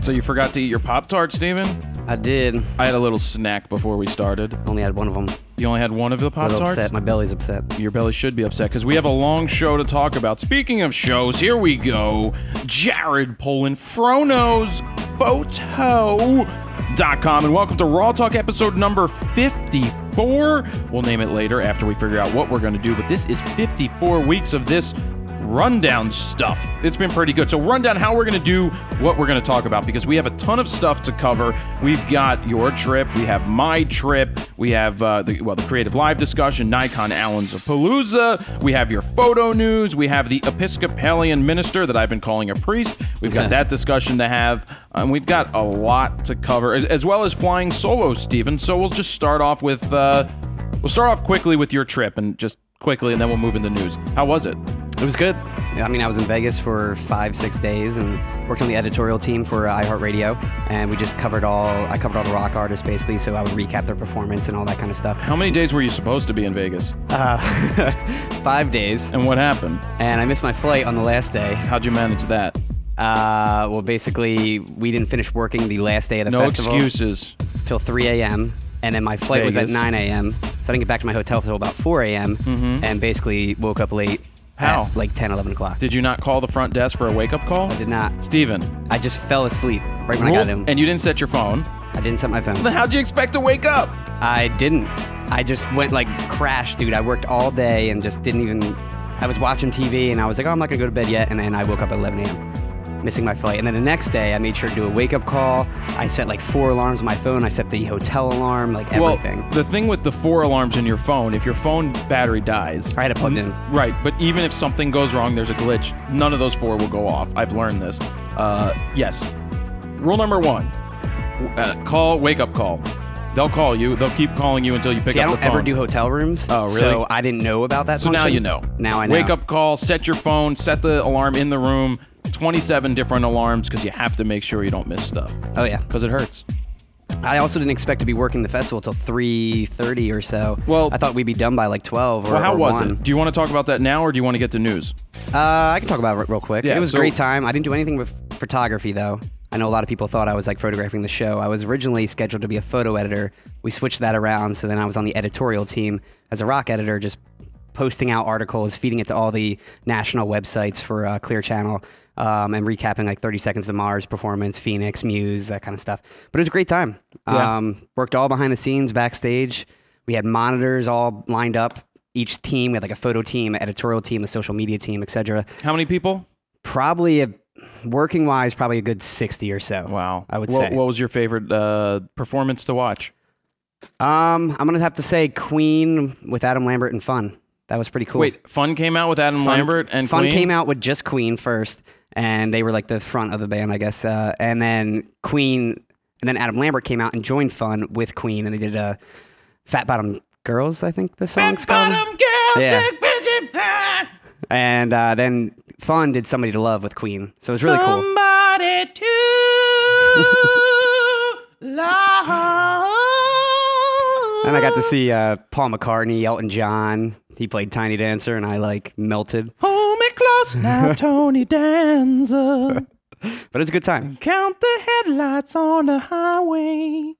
So you forgot to eat your Pop-Tart, Stephen? I did. I had a little snack before we started. Only had one of them. You only had one of the Pop-Tarts? Upset. My belly's upset. Your belly should be upset because we have a long show to talk about. Speaking of shows, here we go. Jared Polin, FroKnowsPhoto.com, and welcome to RAWtalk episode number 54. We'll name it later after we figure out what we're going to do, but this is 54 weeks of this rundown stuff. It's been pretty good. So rundown how we're going to do what we're going to talk about, because we have a ton of stuff to cover. We've got your trip, we have my trip, we have the Creative Live discussion, Nikon Allen's Palooza, we have your photo news, we have the Episcopalian minister that I've been calling a priest. We've got that discussion to have, and we've got a lot to cover, as well as flying solo, Stephen. So we'll just start off with we'll start off quickly with your trip, and just quickly, and then we'll move into news. How was it? It was good. I mean, I was in Vegas for 5-6 days and worked on the editorial team for iHeartRadio, and we just covered I covered all the rock artists, basically, so I would recap their performance and all that kind of stuff. How many days were you supposed to be in Vegas? 5 days. And what happened? And I missed my flight on the last day. How'd you manage that? Well, basically, we didn't finish working the last day of the festival. No excuses. Till 3 a.m., and then my flight was at 9 a.m., so I didn't get back to my hotel until about 4 a.m., and basically woke up late. How? At like 10, 11 o'clock. Did you not call the front desk for a wake-up call? I did not. Stephen. I just fell asleep right when I got in. And you didn't set your phone? I didn't set my phone. Then how'd you expect to wake up? I didn't. I just went like crashed, dude. I worked all day and just didn't even... I was watching TV and I was like, oh, I'm not going to go to bed yet. And then I woke up at 11 a.m. missing my flight. And then the next day, I made sure to do a wake-up call. I set like 4 alarms on my phone. I set the hotel alarm, like everything. Well, the thing with the 4 alarms in your phone, if your phone battery dies... I had it plugged in. Right, but even if something goes wrong, there's a glitch. None of those 4 will go off. I've learned this. Yes. Rule number 1. Wake-up call. They'll call you. They'll keep calling you until you pick up the phone. See, I don't ever do hotel rooms. Oh, really? So I didn't know about that function. So now you know. Now I know. Wake-up call, set your phone, set the alarm in the room. 27 different alarms, because you have to make sure you don't miss stuff. Oh, yeah. Because it hurts. I also didn't expect to be working the festival till 3:30 or so. Well, I thought we'd be done by like 12 or Well, how was 1. it? Do you want to talk about that now, or do you want to get to news? I can talk about it real quick. Yeah, it was a great time. I didn't do anything with photography, though. I know a lot of people thought I was like photographing the show. I was originally scheduled to be a photo editor. We switched that around, so then I was on the editorial team as a rock editor, just posting out articles, feeding it to all the national websites for Clear Channel, and recapping like 30 Seconds to Mars performance, Phoenix, Muse, that kind of stuff. But it was a great time. Yeah. Worked all behind the scenes, backstage. We had monitors all lined up. Each team, we had like a photo team, an editorial team, a social media team, etc. How many people? Probably, working-wise, probably a good 60 or so. Wow. I would say. What was your favorite performance to watch? I'm going to have to say Queen with Adam Lambert and Fun. That was pretty cool. Wait, Fun came out with Adam Lambert and Fun Queen? came out with just Queen first, and they were like the front of the band, I guess. And then Adam Lambert came out and joined Fun with Queen, and they did Fat Bottom Girls, I think the song's called. Fat Bottom Girls, yeah. Fat. And then Fun did Somebody to Love with Queen, so it was really cool. Somebody to love. And I got to see Paul McCartney, Elton John. He played Tiny Dancer, and I like melted. Hold me close now, Tony Danza. But it was a good time. Count the headlights on the highway.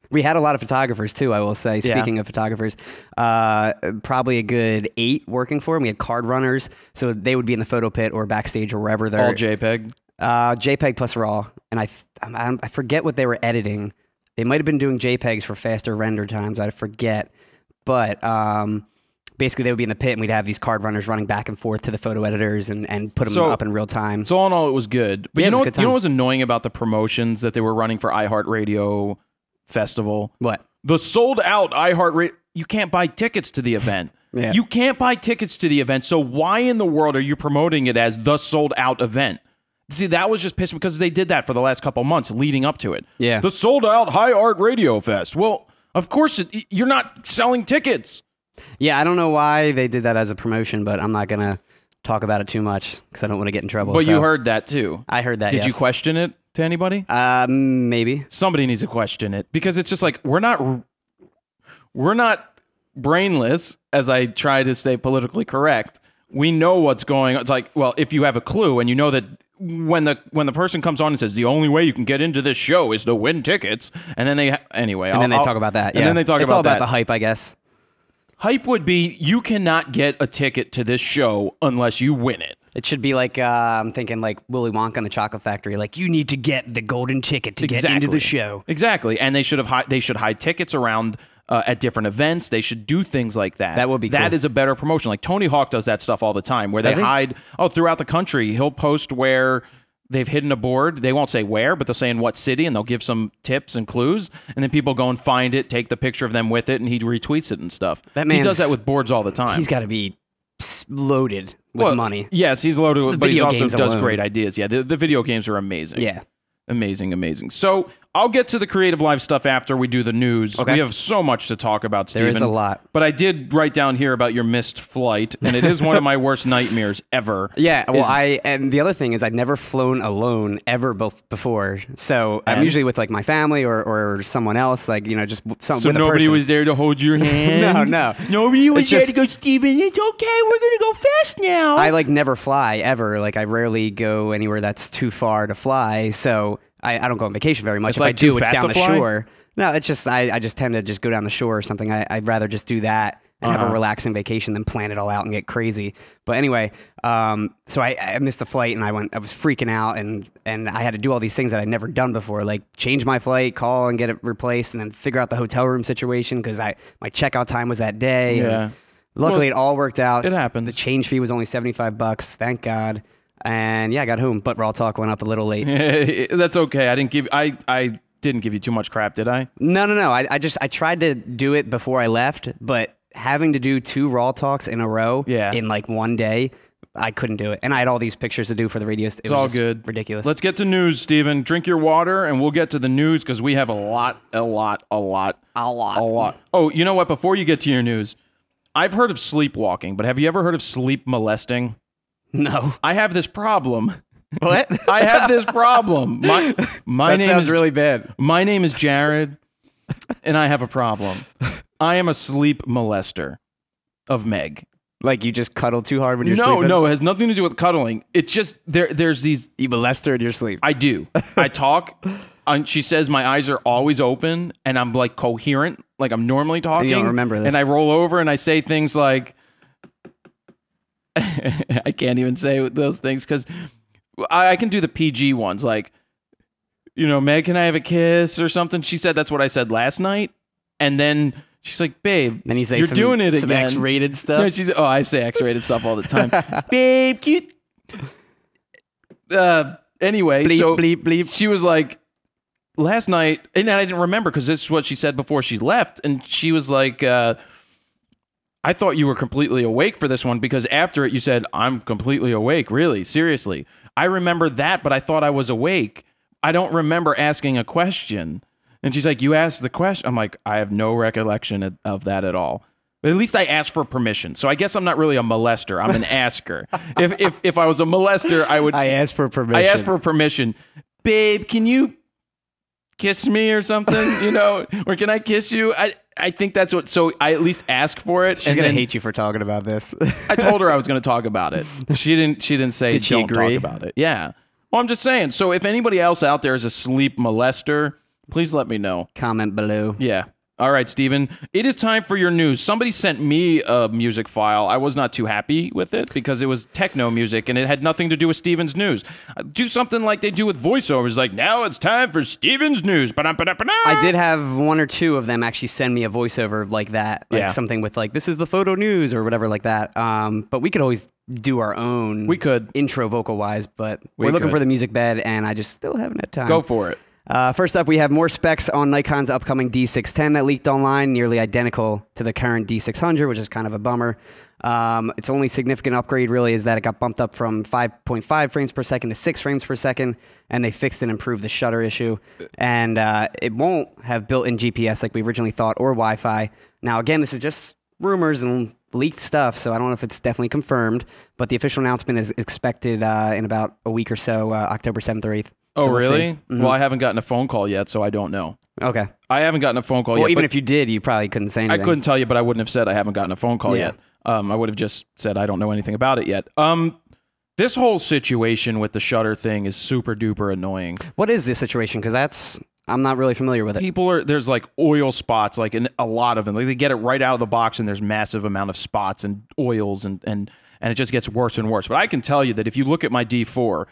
We had a lot of photographers too, I will say. Speaking of photographers, probably a good 8 working for them. We had card runners, so they would be in the photo pit or backstage or wherever they're. All JPEG? JPEG plus RAW. And I forget what they were editing. They might have been doing JPEGs for faster render times. I forget. But basically, they would be in the pit, and we'd have these card runners running back and forth to the photo editors and put them up in real time. So all in all, it was good. But yeah, you know what was annoying about the promotions that they were running for iHeartRadio Festival? What? The sold-out iHeartRadio... You can't buy tickets to the event. Yeah. You can't buy tickets to the event, so why in the world are you promoting it as the sold-out event? See, that was just pissed because they did that for the last couple months leading up to it. Yeah. The sold-out iHeartRadio Fest. Well, of course, you're not selling tickets. Yeah, I don't know why they did that as a promotion, but I'm not going to talk about it too much because I don't want to get in trouble. But you heard that, too. I heard that, Did you question it to anybody? Maybe. Somebody needs to question it because it's just like, we're not brainless, as I try to stay politically correct. We know what's going on. It's like, well, if you have a clue and you know that when the person comes on and says the only way you can get into this show is to win tickets, and then they talk about that. Yeah. And then they talk it's about all about that. the hype, I guess. Hype would be you cannot get a ticket to this show unless you win it. It should be like I'm thinking like Willy Wonka and the Chocolate Factory. Like you need to get the golden ticket to get into the show. Exactly, and they should hide tickets around. At different events, they should do things like that. That would be cool. That is a better promotion. Like Tony Hawk does that stuff all the time, where they hide throughout the country. He'll post where they've hidden a board. They won't say where, but they'll say in what city, and they'll give some tips and clues, and then people go and find it, take the picture of them with it, and he retweets it and stuff. He does that with boards all the time. He's got to be loaded with money. Yes, he's loaded with, but he also does alone. great ideas. Yeah, the video games are amazing. Yeah. Amazing. So I'll get to the creative live stuff after we do the news. Okay. We have so much to talk about, Stephen. There is a lot. But I did write down here about your missed flight, and it is one of my worst nightmares ever. Yeah, well, and the other thing is I'd never flown alone ever before. So I'm usually with like my family or someone else, like, you know, just some So with a nobody person. was there to hold your hand? No. Nobody was It's there just- to go, Stephen, it's okay, we're going to go fast now. I like never fly ever. Like I rarely go anywhere that's too far to fly. So I don't go on vacation very much. It's If like I do, too it's fat down to the fly? shore. No, it's just I just tend to just go down the shore or something. I'd rather just do that and have a relaxing vacation than plan it all out and get crazy. But anyway, so I missed the flight and I was freaking out and I had to do all these things that I'd never done before, like change my flight, call and get it replaced, and then figure out the hotel room situation because my checkout time was that day. Yeah. And luckily, it all worked out. It happens. The change fee was only $75. Thank God. And yeah, I got home, but RAWtalk went up a little late. That's okay. I didn't give you too much crap, did I? No. I tried to do it before I left, but having to do 2 RAWtalks in a row in like one day, I couldn't do it. And I had all these pictures to do for the radio. It was all just good. ridiculous. Let's get to news, Stephen. Drink your water, and we'll get to the news because we have a lot. Oh, you know what? Before you get to your news, I've heard of sleepwalking, but have you ever heard of sleep molesting? No. I have this problem. What? I have this problem. My that name sounds is really bad. My name is Jared, and I have a problem. I am a sleep molester of Meg. Like you just cuddle too hard when you're sleeping? No, it has nothing to do with cuddling. It's just there's these. You molest her in your sleep. I do. I talk. She says my eyes are always open, and I'm like coherent, like I'm normally talking. You don't remember this. And I roll over and I say things like, I can't even say those things because I can do the PG ones, like, you know, Meg, can I have a kiss or something? She said that's what I said last night, and then she's like, babe, Then you say you're some, doing it some again. X-rated stuff. No, I say X-rated stuff all the time. Babe, cute. Anyway, Bleep, so bleep, bleep. she was like, last night, and I didn't remember because this is what she said before she left, and she was like, I thought you were completely awake for this one because after it you said, I'm completely awake, really, seriously. I remember that, but I thought I was awake. I don't remember asking a question. And she's like, you asked the question? I'm like, I have no recollection of that at all. But at least I asked for permission. So I guess I'm not really a molester. I'm an asker. If I was a molester, I would... I asked for permission. I asked for permission. Babe, can you kiss me or something? You know? Or can I kiss you? I think that's what... So I at least ask for it. She's going to hate you for talking about this. I told her I was going to talk about it. She didn't say Did she don't agree? talk about it. Yeah. Well, I'm just saying. So if anybody else out there is a sleep molester, please let me know. Comment below. Yeah. All right, Stephen. It is time for your news. Somebody sent me a music file. I was not too happy with it because it was techno music and it had nothing to do with Stephen's news. Do something like they do with voiceovers, like, now it's time for Stephen's news. I did have 1 or 2 of them actually send me a voiceover like that. Like something with like, this is the photo news or whatever like that. But we could always do our own intro vocal wise, but we're looking for the music bed and I just still haven't had time. Go for it. First up, we have more specs on Nikon's upcoming D610 that leaked online, nearly identical to the current D600, which is kind of a bummer. Its only significant upgrade really is that it got bumped up from 5.5 frames per second to 6 frames per second, and they fixed and improved the shutter issue. And it won't have built-in GPS like we originally thought, or Wi-Fi. Now, again, this is just rumors and leaked stuff, so I don't know if it's definitely confirmed, but the official announcement is expected in about a week or so, October 7th or 8th. Oh, So we'll really? see. Mhm. Well, I haven't gotten a phone call yet, so I don't know. Okay. I haven't gotten a phone call Well, yet. even but if you did, you probably couldn't say anything. I couldn't tell you, but I wouldn't have said I haven't gotten a phone call yet. I would have just said I don't know anything about it yet. This whole situation with the shutter thing is super duper annoying. What is this situation? Because I'm not really familiar with it. There's like oil spots, like in a lot of them. Like they get it right out of the box, and there's massive amount of spots and oils, and it just gets worse and worse. But I can tell you that if you look at my D4,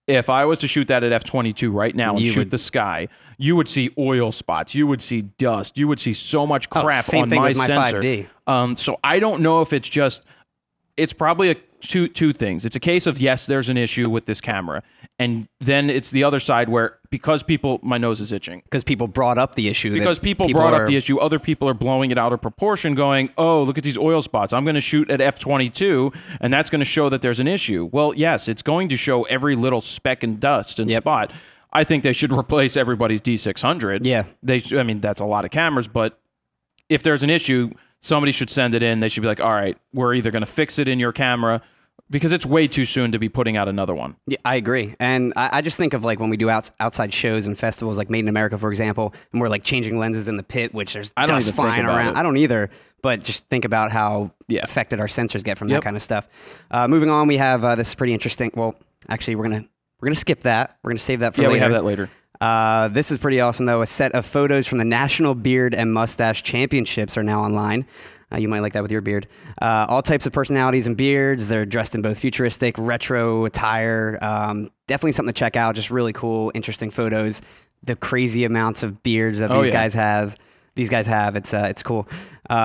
if I was to shoot that at f/22 right now and shoot the sky, you would see oil spots, you would see dust, you would see so much crap same on thing my with my sensor. 5D. So I don't know if it's probably two things. It's a case of, yes, there's an issue with this camera. And then it's the other side where, because my nose is itching. Because people brought up the issue. Because people brought up the issue, other people are blowing it out of proportion going, oh, look at these oil spots. I'm going to shoot at f/22, and that's going to show that there's an issue. Well, yes, it's going to show every little speck and dust and spot. I think they should replace everybody's D600. Yeah. I mean, that's a lot of cameras, but if there's an issue, somebody should send it in. They should be like, all right, we're either going to fix it in your camera, because it's way too soon to be putting out another one. Yeah, I agree. And I just think of like when we do outside shows and festivals like Made in America, for example, and we're like changing lenses in the pit, which there's dust flying around. I don't either, but just think about how affected our sensors get from that kind of stuff. Moving on, we have, this is pretty interesting. Well, actually, we're gonna skip that. We're going to save that for later. Yeah, we have that later. This is pretty awesome, though. A set of photos from the National Beard and Mustache Championships are now online. You might like that with your beard. All types of personalities and beards. They're dressed in both futuristic, retro attire. Definitely something to check out. Just really cool, interesting photos. The crazy amounts of beards that these guys have. It's cool.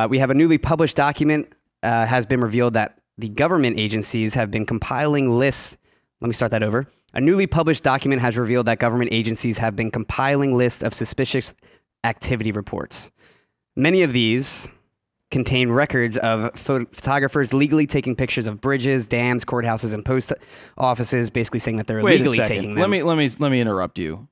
We have a newly published document. Has been revealed that the government agencies have been compiling lists. Let me start that over. A newly published document has revealed that government agencies have been compiling lists of suspicious activity reports. Many of these contain records of photographers legally taking pictures of bridges, dams, courthouses, and post offices, basically saying that they're legally taking them. Let me interrupt you.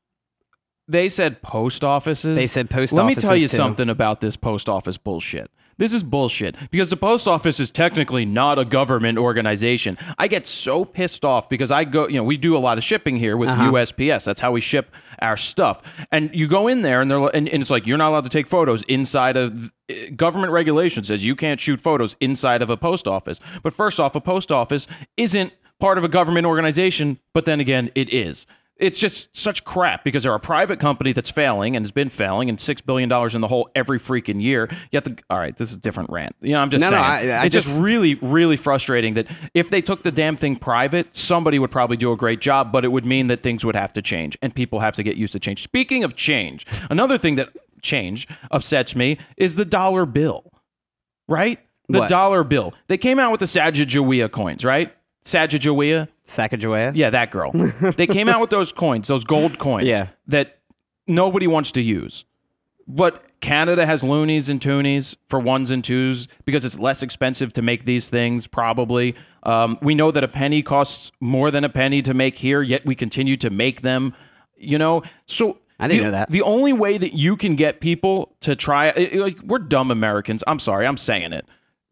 They said post offices. They said post offices. Let me offices tell you too. something about this post office bullshit. This is bullshit because the post office is technically not a government organization. I get so pissed off because I go, we do a lot of shipping here with USPS. That's how we ship our stuff. And you go in there and and it's like, you're not allowed to take photos inside of government regulation says you can't shoot photos inside of a post office. But first off, a post office isn't part of a government organization, but then again, it is. It's just such crap because they're a private company that's failing and has been failing and $6 billion in the hole every freaking year. All right, this is a different rant. I'm just saying. It's just really, really frustrating that if they took the damn thing private, somebody would probably do a great job, but it would mean that things would have to change and people have to get used to change. Speaking of change, another thing that upsets me is the dollar bill, right? The dollar bill. They came out with the Sacagawea coins, right? Sacagawea? Yeah, that girl. They came out with those coins, those gold coins that nobody wants to use. But Canada has loonies and toonies for ones and twos because it's less expensive to make these things, probably. We know that a penny costs more than a penny to make here, yet we continue to make them, So I didn't know that. The only way that you can get people to try it, we're dumb Americans. I'm sorry, I'm saying it.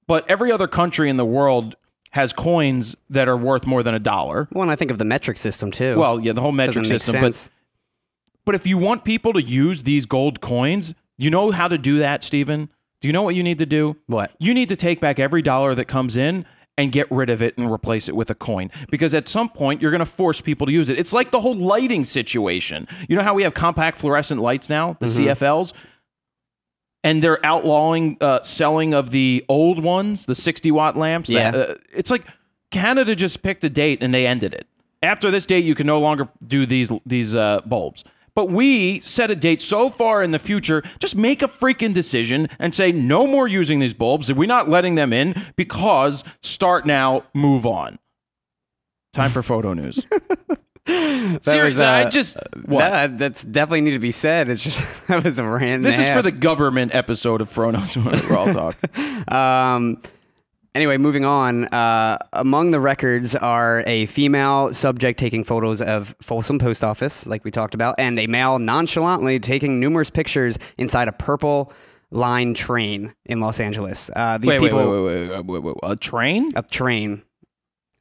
But every other country in the world has coins that are worth more than $1. Well, and I think of the metric system too. Well, yeah, the whole metric system. But if you want people to use these gold coins, you know how to do that, Stephen? Do you know what you need to do? What? You need to take back every dollar that comes in and get rid of it and replace it with a coin. Because at some point, you're going to force people to use it. It's like the whole lighting situation. You know how we have compact fluorescent lights now, the CFLs? And they're outlawing selling of the old ones, the 60-watt lamps. Yeah. It's like Canada just picked a date and they ended it. After this date, you can no longer do these bulbs. But we set a date so far in the future, just make a freaking decision and say no more using these bulbs. We're not letting them in because start now, move on. Time for photo news. Seriously, that's definitely need to be said. It's just that was a rant. This is for the government episode of RAWtalk. Anyway, moving on. Among the records are a female subject taking photos of Folsom Post Office, like we talked about, and a male nonchalantly taking numerous pictures inside a purple line train in Los Angeles. Wait, a train? A train.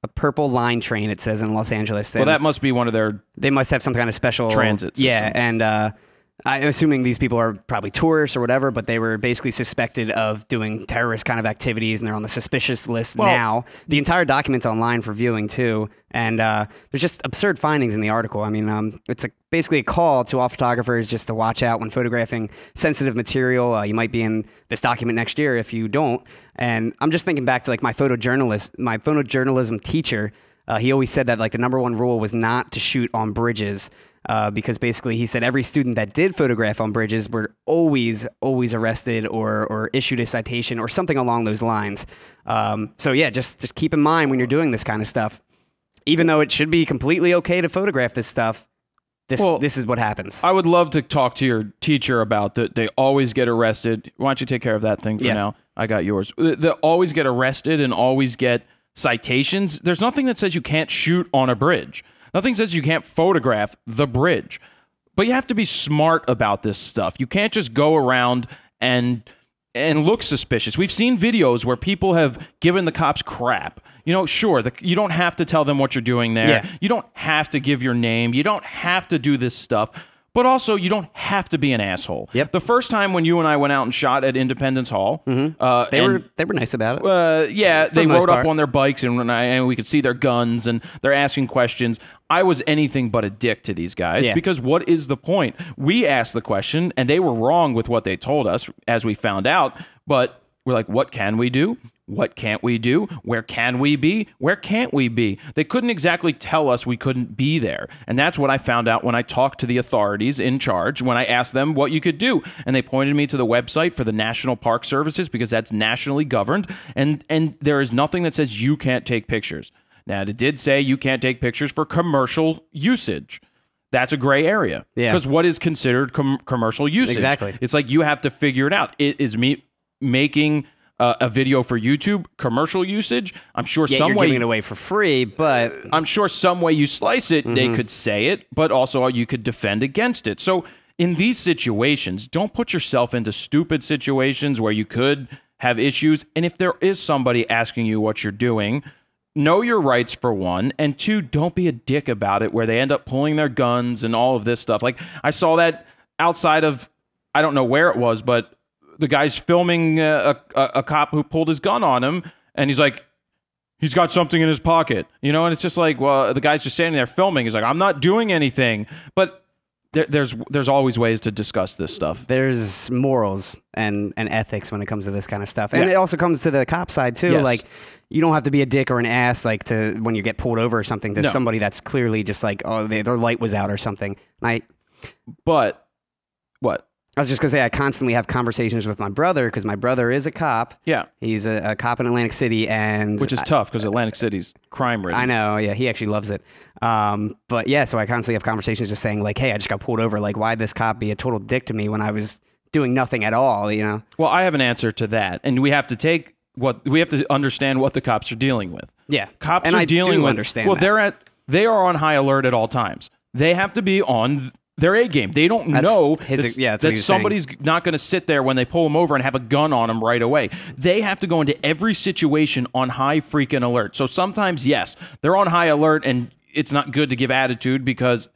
A purple line train, it says, in Los Angeles. Well, that must be one of their... They must have some kind of special... transit system. Yeah, and I'm assuming these people are probably tourists or whatever, but they were basically suspected of doing terrorist kind of activities, and they're on the suspicious list now. The entire document's online for viewing too, and there's just absurd findings in the article. I mean, it's basically a call to all photographers just to watch out when photographing sensitive material. You might be in this document next year if you don't. And I'm just thinking back to like my photojournalism teacher. He always said that like the #1 rule was not to shoot on bridges. Because basically he said every student that did photograph on bridges were always arrested or issued a citation or something along those lines. So yeah, just keep in mind when you're doing this kind of stuff, even though it should be completely okay to photograph this stuff, this is what happens. I would love to talk to your teacher about that. They always get arrested. Why don't you take care of that thing for now? I got yours. They always get arrested and always get citations. There's nothing that says you can't shoot on a bridge. Nothing says you can't photograph the bridge, but you have to be smart about this stuff. You can't just go around and look suspicious. We've seen videos where people have given the cops crap. You know, sure, you don't have to tell them what you're doing there. Yeah. You don't have to give your name. You don't have to do this stuff. But also, you don't have to be an asshole. Yep. The first time when you and I went out and shot at Independence Hall, they were nice about it. Yeah, they rode up on their bikes and we could see their guns and they're asking questions. I was anything but a dick to these guys because what is the point? We asked the question and they were wrong with what they told us, as we found out. But we're like, what can we do? What can't we do? Where can we be? Where can't we be? They couldn't exactly tell us we couldn't be there. And that's what I found out when I talked to the authorities in charge, when I asked them what you could do. And they pointed me to the website for the National Park Services because that's nationally governed. And there is nothing that says you can't take pictures. Now, it did say you can't take pictures for commercial usage. That's a gray area. Yeah. Because what is considered commercial usage? Exactly. It's like you have to figure it out. It is me making a video for YouTube, commercial usage. I'm sure some you're way giving it away for free, but I'm sure some way you slice it, they could say it, but also you could defend against it. So in these situations, don't put yourself into stupid situations where you could have issues. And if there is somebody asking you what you're doing, know your rights for one, and two, don't be a dick about it where they end up pulling their guns and all of this stuff. Like I saw that outside of, I don't know where it was, but the guy's filming a cop who pulled his gun on him, and he's like, he's got something in his pocket, you know? And it's just like, well, the guy's just standing there filming. He's like, I'm not doing anything. But there's always ways to discuss this stuff. There's morals and ethics when it comes to this kind of stuff. And it also comes to the cop side, too. Like, you don't have to be a dick or an ass, like, to when you get pulled over or something, to somebody that's clearly just like, oh, their light was out or something. But, what? I was just going to say, I constantly have conversations with my brother because my brother is a cop. Yeah. He's a cop in Atlantic City. Which is tough because Atlantic City's crime-ridden. I know, yeah. He actually loves it. But yeah, so I constantly have conversations just saying like, hey, I just got pulled over. Like, why'd this cop be a total dick to me when I was doing nothing at all, you know? Well, I have an answer to that. And we have to understand what the cops are dealing with. Yeah. Cops are dealing with... understand well, that. they are on high alert at all times. They have to be on their A game. They don't know that somebody's not going to sit there when they pull them over and have a gun on them right away. They have to go into every situation on high freaking alert. So sometimes, yes, they're on high alert and it's not good to give attitude because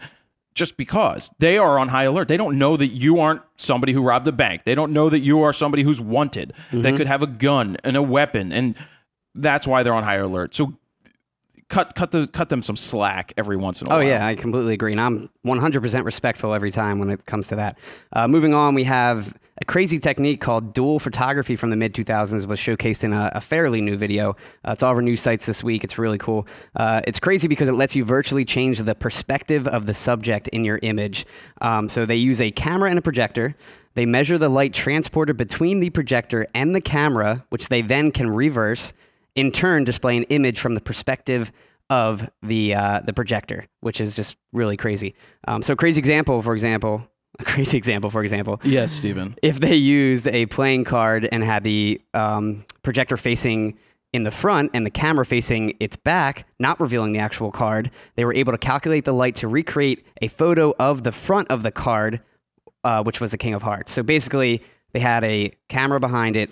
they are on high alert. They don't know that you aren't somebody who robbed a bank. They don't know that you are somebody who's wanted, that could have a gun and a weapon. And that's why they're on high alert. So cut them some slack every once in a while. Oh, yeah, I completely agree. And I'm 100% respectful every time when it comes to that. Moving on, we have a crazy technique called dual photography from the mid-2000s was showcased in a fairly new video. It's all over news sites this week. It's really cool. It's crazy because it lets you virtually change the perspective of the subject in your image. So they use a camera and a projector. They measure the light transported between the projector and the camera, which they then can reverse, in turn display an image from the perspective of the projector, which is just really crazy. So crazy example, for example. Yes, Stephen. If they used a playing card and had the projector facing in the front and the camera facing its back, not revealing the actual card, they were able to calculate the light to recreate a photo of the front of the card, which was the King of Hearts. So basically, they had a camera behind it,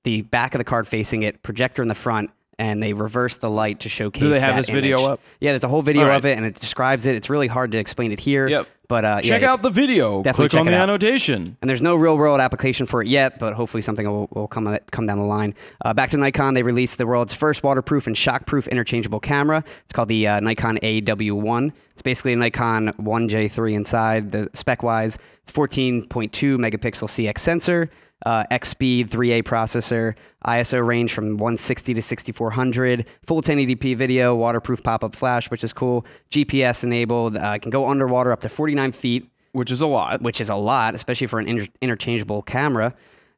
the back of the card facing it, projector in the front, and they reverse the light to showcase. Do they have that this video image. up? Yeah, there's a whole video of it, and it describes it. It's really hard to explain it here. Yep. But check out the video. Click on the annotation. And there's no real-world application for it yet, but hopefully something will come down the line. Back to Nikon, they released the world's first waterproof and shockproof interchangeable camera. It's called the Nikon AW1. It's basically a Nikon 1J3 inside. The spec-wise, it's 14.2 megapixel CX sensor, X-Speed 3A processor, ISO range from 160 to 6400, full 1080p video, waterproof pop-up flash, which is cool, GPS enabled, can go underwater up to 49 feet. Which is a lot. Which is a lot, especially for an interchangeable camera.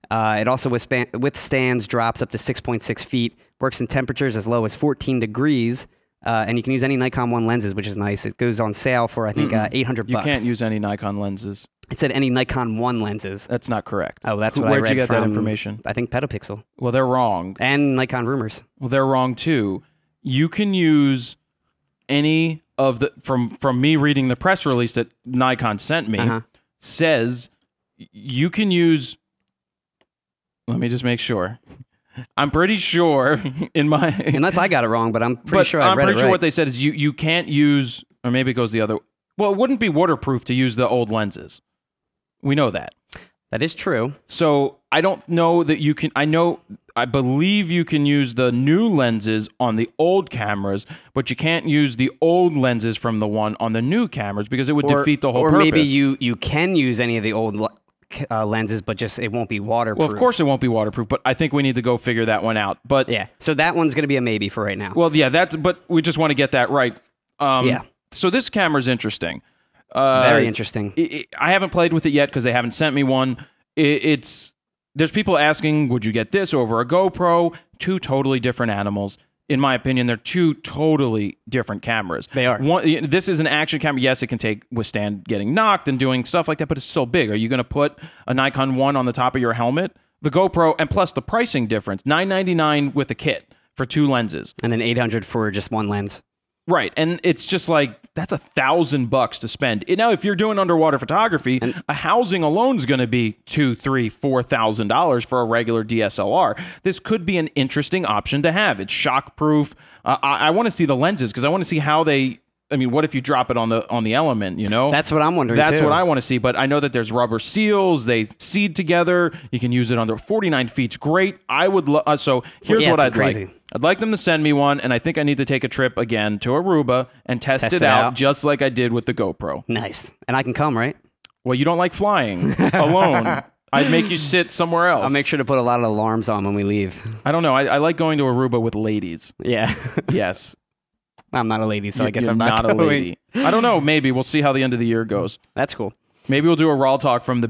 It also withstands drops up to 6.6 feet, works in temperatures as low as 14 degrees, and you can use any Nikon 1 lenses, which is nice. It goes on sale for, I think, $800. You can't use any Nikon lenses. It said any Nikon 1 lenses. That's not correct. Oh, that's what I read. Where'd you get from, that information? I think Petapixel. Well, they're wrong. And Nikon Rumors. Well, they're wrong too. You can use any of the from me reading the press release that Nikon sent me says you can use. Let me just make sure. I'm pretty sure in my unless I got it wrong, but I'm pretty sure I read it right. I'm pretty sure what they said is you can't use, or maybe it goes the other. Well, it wouldn't be waterproof to use the old lenses. We know that. That is true. So I don't know that you can. I believe you can use the new lenses on the old cameras, but you can't use the old lenses from the one on the new cameras because it would defeat the whole purpose. Or maybe you can use any of the old lenses, but just it won't be waterproof. Well, of course it won't be waterproof, but I think we need to go figure that one out. But yeah, so that one's going to be a maybe for right now. Well, yeah, but we just want to get that right. Yeah. So this camera is interesting. Very interesting. I haven't played with it yet because they haven't sent me one. There's people asking, would you get this over a GoPro? Two totally different animals. In my opinion, they're two totally different cameras. They are. This is an action camera. Yes, it can withstand getting knocked and doing stuff like that, but it's so big. Are you going to put a Nikon 1 on the top of your helmet? The GoPro, and plus the pricing difference, $999 with a kit for 2 lenses. And then $800 for just 1 lens. Right, and it's just like, that's $1,000 to spend. Now, if you're doing underwater photography, a housing alone is going to be $2,000, $3,000, $4,000 for a regular DSLR. This could be an interesting option to have. It's shockproof. I want to see the lenses because I want to see how they. I mean, what if you drop it on the element? You know, that's what I'm wondering. That's what I want to see. But I know that there's rubber seals. They seed together. You can use it under 49 feet's great. I would love. So here's what I'd like. I'd like them to send me one, and I think I need to take a trip again to Aruba and test it out just like I did with the GoPro. Nice. And I can come, right? Well, you don't like flying alone. I'd make you sit somewhere else. I'll make sure to put a lot of alarms on when we leave. I don't know. I like going to Aruba with ladies. Yeah. Yes. I'm not a lady, so I guess I'm not a lady. I don't know. Maybe. We'll see how the end of the year goes. That's cool. Maybe we'll do a RAWtalk from the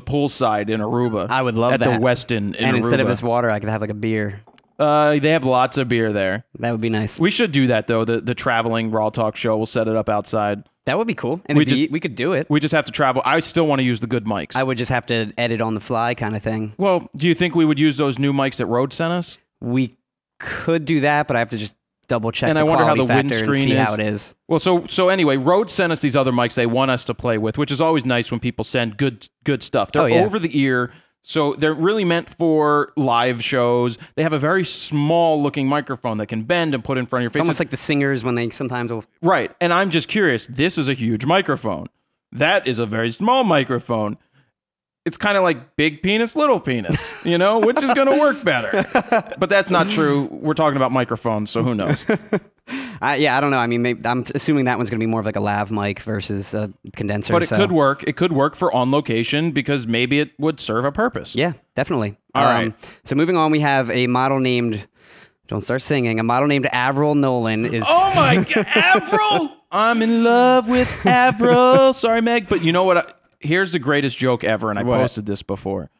poolside in Aruba. I would love that. At the Westin in Aruba. And instead of this water, I could have like a beer. They have lots of beer there. That would be nice. We should do that though. The traveling RAWtalk show. We'll set it up outside. That would be cool. And we could do it. We just have to travel. I still want to use the good mics. I would just have to edit on the fly kind of thing. Well, do you think we would use those new mics that Rode sent us? We could do that, but I have to just double check and the I wonder how the quality windscreen and see is. how it is. Well, so anyway, Rode sent us these other mics they want us to play with, which is always nice when people send good stuff. They're over the ear. So they're really meant for live shows. They have a very small looking microphone that can bend and put in front of your face. It's almost like the singers when they sometimes will... Right. And I'm just curious. This is a huge microphone. That is a very small microphone. It's kind of like big penis, little penis, you know, which is going to work better. But that's not true. We're talking about microphones, so who knows? Yeah, I don't know. I mean, I'm assuming that one's going to be more of like a lav mic versus a condenser. But it could work. It could work for on location because maybe it would serve a purpose. Yeah, definitely. All right. So moving on, we have a model named, don't start singing, a model named Avril Nolan is... Oh my God, Avril! I'm in love with Avril. Sorry, Meg, but you know what? Here's the greatest joke ever, and I posted this before.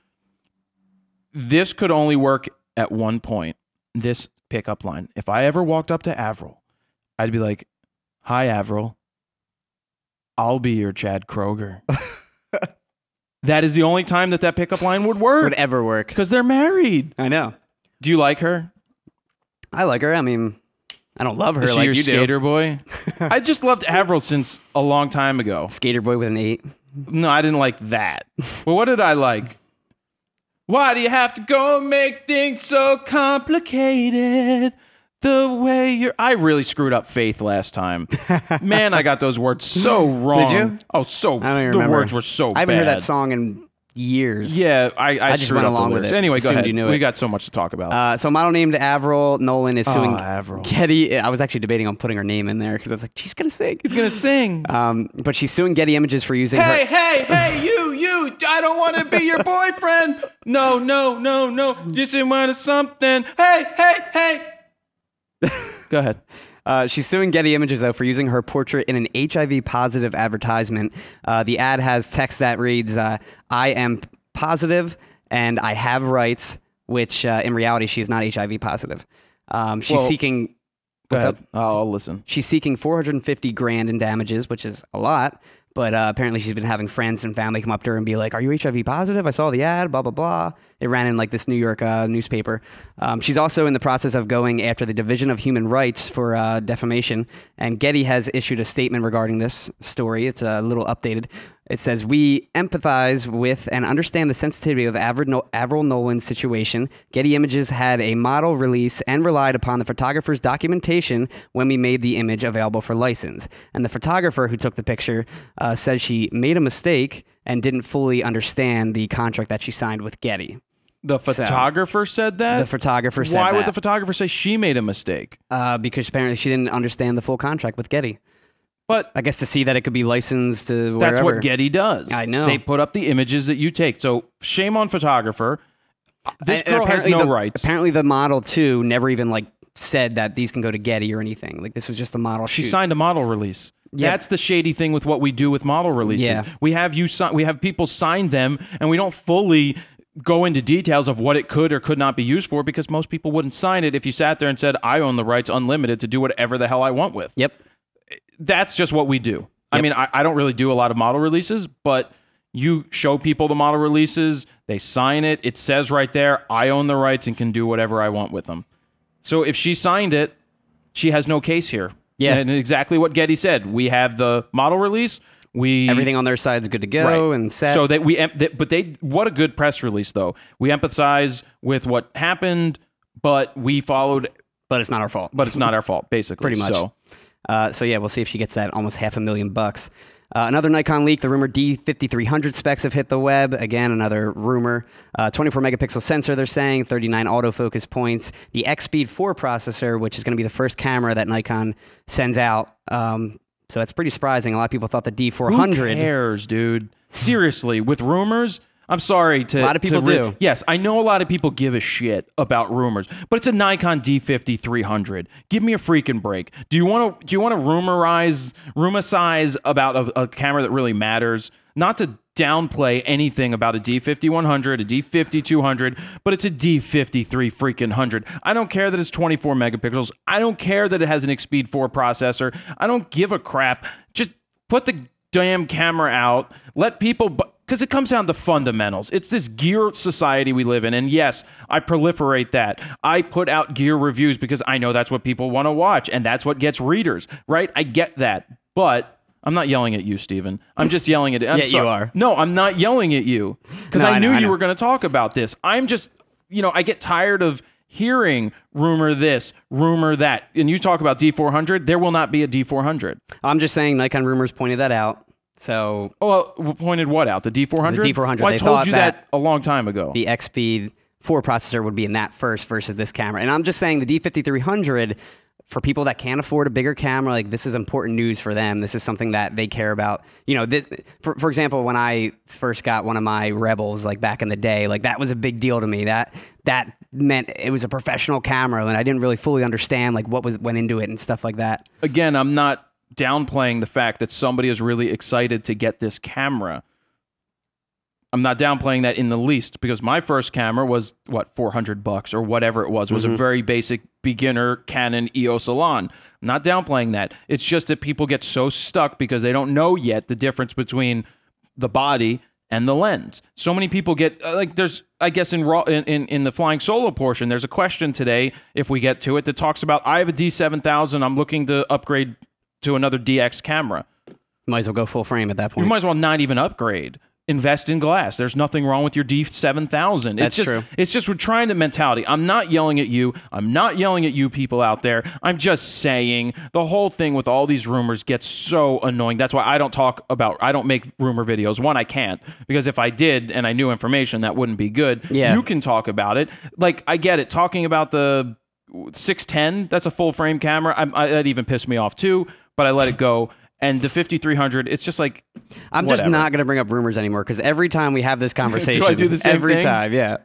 This could only work at one point, this pickup line. If I ever walked up to Avril, I'd be like, hi, Avril. I'll be your Chad Kroger. That is the only time that pickup line would work. Would ever work. Because they're married. I know. Do you like her? I like her. I mean, I don't love her like you do. Is she your skater boy? I just loved Avril since a long time ago. Skater boy with an 8. No, I didn't like that. Well, what did I like? Why do you have to go and make things so complicated? the way you're... I really screwed up Faith last time. Man, I got those words so wrong. Did you? Oh, so... I don't even the remember. words were so bad. I haven't heard that song in years. Yeah, I just went along with it. Anyway, go ahead. You knew We it. got so much to talk about. So a model named Avril Nolan is suing Avril. Getty. I was actually debating on putting her name in there because I was like, she's gonna sing. He's gonna sing. But she's suing Getty Images for using Hey, her. hey, you! I don't want to be your boyfriend. No. Just wanted something. Hey. Go ahead. She's suing Getty Images, though, for using her portrait in an HIV-positive advertisement. The ad has text that reads, I am positive and I have rights, which in reality, she is not HIV positive. She's seeking... Go ahead. I'll listen. She's seeking $450,000 in damages, which is a lot. But apparently she's been having friends and family come up to her and be like, are you HIV positive? I saw the ad, blah, blah, blah. It ran in like this New York newspaper. She's also in the process of going after the Division of Human Rights for defamation. And Getty has issued a statement regarding this story. It's a little updated. It says, we empathize with and understand the sensitivity of Avril Nolan's situation. Getty Images had a model release and relied upon the photographer's documentation when we made the image available for license. And the photographer who took the picture says she made a mistake and didn't fully understand the contract that she signed with Getty. The photographer said that? The photographer said that. Why would the photographer say she made a mistake? Because apparently she didn't understand the full contract with Getty. But I guess to see that it could be licensed to wherever. That's what Getty does. I know. They put up the images that you take. So shame on photographer. This girl has no rights. Apparently the model, too, never even like said that these can go to Getty or anything. Like this was just a model shoot. She signed a model release. Yep. That's the shady thing with what we do with model releases. Yeah. We have people sign them, and we don't fully go into details of what it could or could not be used for because most people wouldn't sign it if you sat there and said, I own the rights unlimited to do whatever the hell I want with. Yep. That's just what we do. Yep. I mean, I don't really do a lot of model releases, but you show people the model releases, they sign it, it says right there, I own the rights and can do whatever I want with them. So if she signed it, she has no case here. Yeah. And exactly what Getty said. We have the model release. Everything on their side is good to go and set. So what a good press release though. We empathize with what happened, but we followed. But it's not our fault. But it's not our fault, basically. Pretty much. So yeah, we'll see if she gets that almost $500,000. Another Nikon leak, the rumored D5300 specs have hit the web. Again, another rumor. 24 megapixel sensor, they're saying, 39 autofocus points. The X-Speed 4 processor, which is going to be the first camera that Nikon sends out. So that's pretty surprising. A lot of people thought the D400... Who cares, dude? Seriously, with rumors... I'm sorry to... A lot of people do. Yes, I know a lot of people give a shit about rumors, but it's a Nikon D50-300. Give me a freaking break. Do you want to rumorize about a camera that really matters? Not to downplay anything about a D50-100, a D50-200, but it's a D53-100. I don't care that it's 24 megapixels. I don't care that it has an X-Speed 4 processor. I don't give a crap. Just put the damn camera out. Let people... Because it comes down to fundamentals. It's this gear society we live in. And yes, I proliferate that. I put out gear reviews because I know that's what people want to watch. And that's what gets readers, right? I get that. But I'm not yelling at you, Stephen. I'm just yelling at... You are. No, I'm not yelling at you. Because I knew you were going to talk about this. I'm just... I get tired of hearing rumor this, rumor that. And you talk about D400, there will not be a D400. I'm just saying Nikon rumors pointed that out. So, pointed what out? The D400? The D400. Well, I told you that a long time ago. The X-Speed 4 processor would be in that first versus this camera. And I'm just saying the D50-300, for people that can't afford a bigger camera, like this is important news for them. This is something that they care about. For example, when I first got one of my Rebels, like back in the day, like that was a big deal to me. That meant it was a professional camera, and I didn't really fully understand like what went into it and stuff like that. Again, I'm not downplaying the fact that somebody is really excited to get this camera. I'm not downplaying that in the least because my first camera was what, $400 or whatever it was. It was a very basic beginner Canon EOS Elan. I'm not downplaying that. It's just that people get so stuck because they don't know yet the difference between the body and the lens. So many people get like there's, I guess in the flying solo portion, there's a question today if we get to it that talks about I have a D7000. I'm looking to upgrade to another DX camera. Might as well go full frame at that point. You might as well not even upgrade. invest in glass. There's nothing wrong with your D7000. That's true. It's just we're trying the mentality. I'm not yelling at you. I'm not yelling at you people out there. I'm just saying the whole thing with all these rumors gets so annoying. That's why I don't make rumor videos. One, I can't, because if I did and I knew information, that wouldn't be good. Yeah. You can talk about it. Like, I get it. Talking about the 610, that's a full frame camera. That even pissed me off too, but I let it go. And the 5300, it's just like, I'm whatever. just not going to bring up rumors anymore, because every time we have this conversation, do I do the same every thing? time, yeah.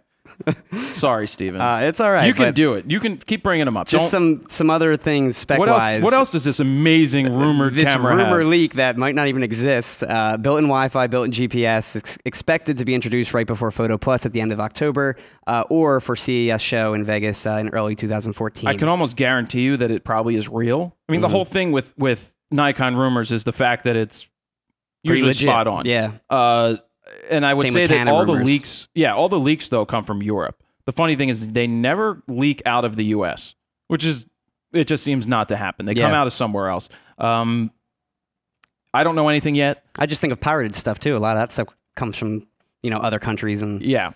Sorry, Steven. It's all right. You can do it. You can keep bringing them up. Just some other things spec-wise. What else does this amazing rumored this camera rumor have? leak that might not even exist, built-in Wi-Fi, built-in GPS, expected to be introduced right before Photo Plus at the end of October, or for CES show in Vegas in early 2014. I can almost guarantee you that it probably is real. I mean, the whole thing with Nikon rumors is the fact that it's usually spot on. Yeah. And I would Same say with that Canon all rumors. the leaks, all the leaks though come from Europe. The funny thing is they never leak out of the US, it just seems not to happen. They come out of somewhere else. I don't know anything yet. I just think of pirated stuff too. A lot of that stuff comes from, other countries, and yeah.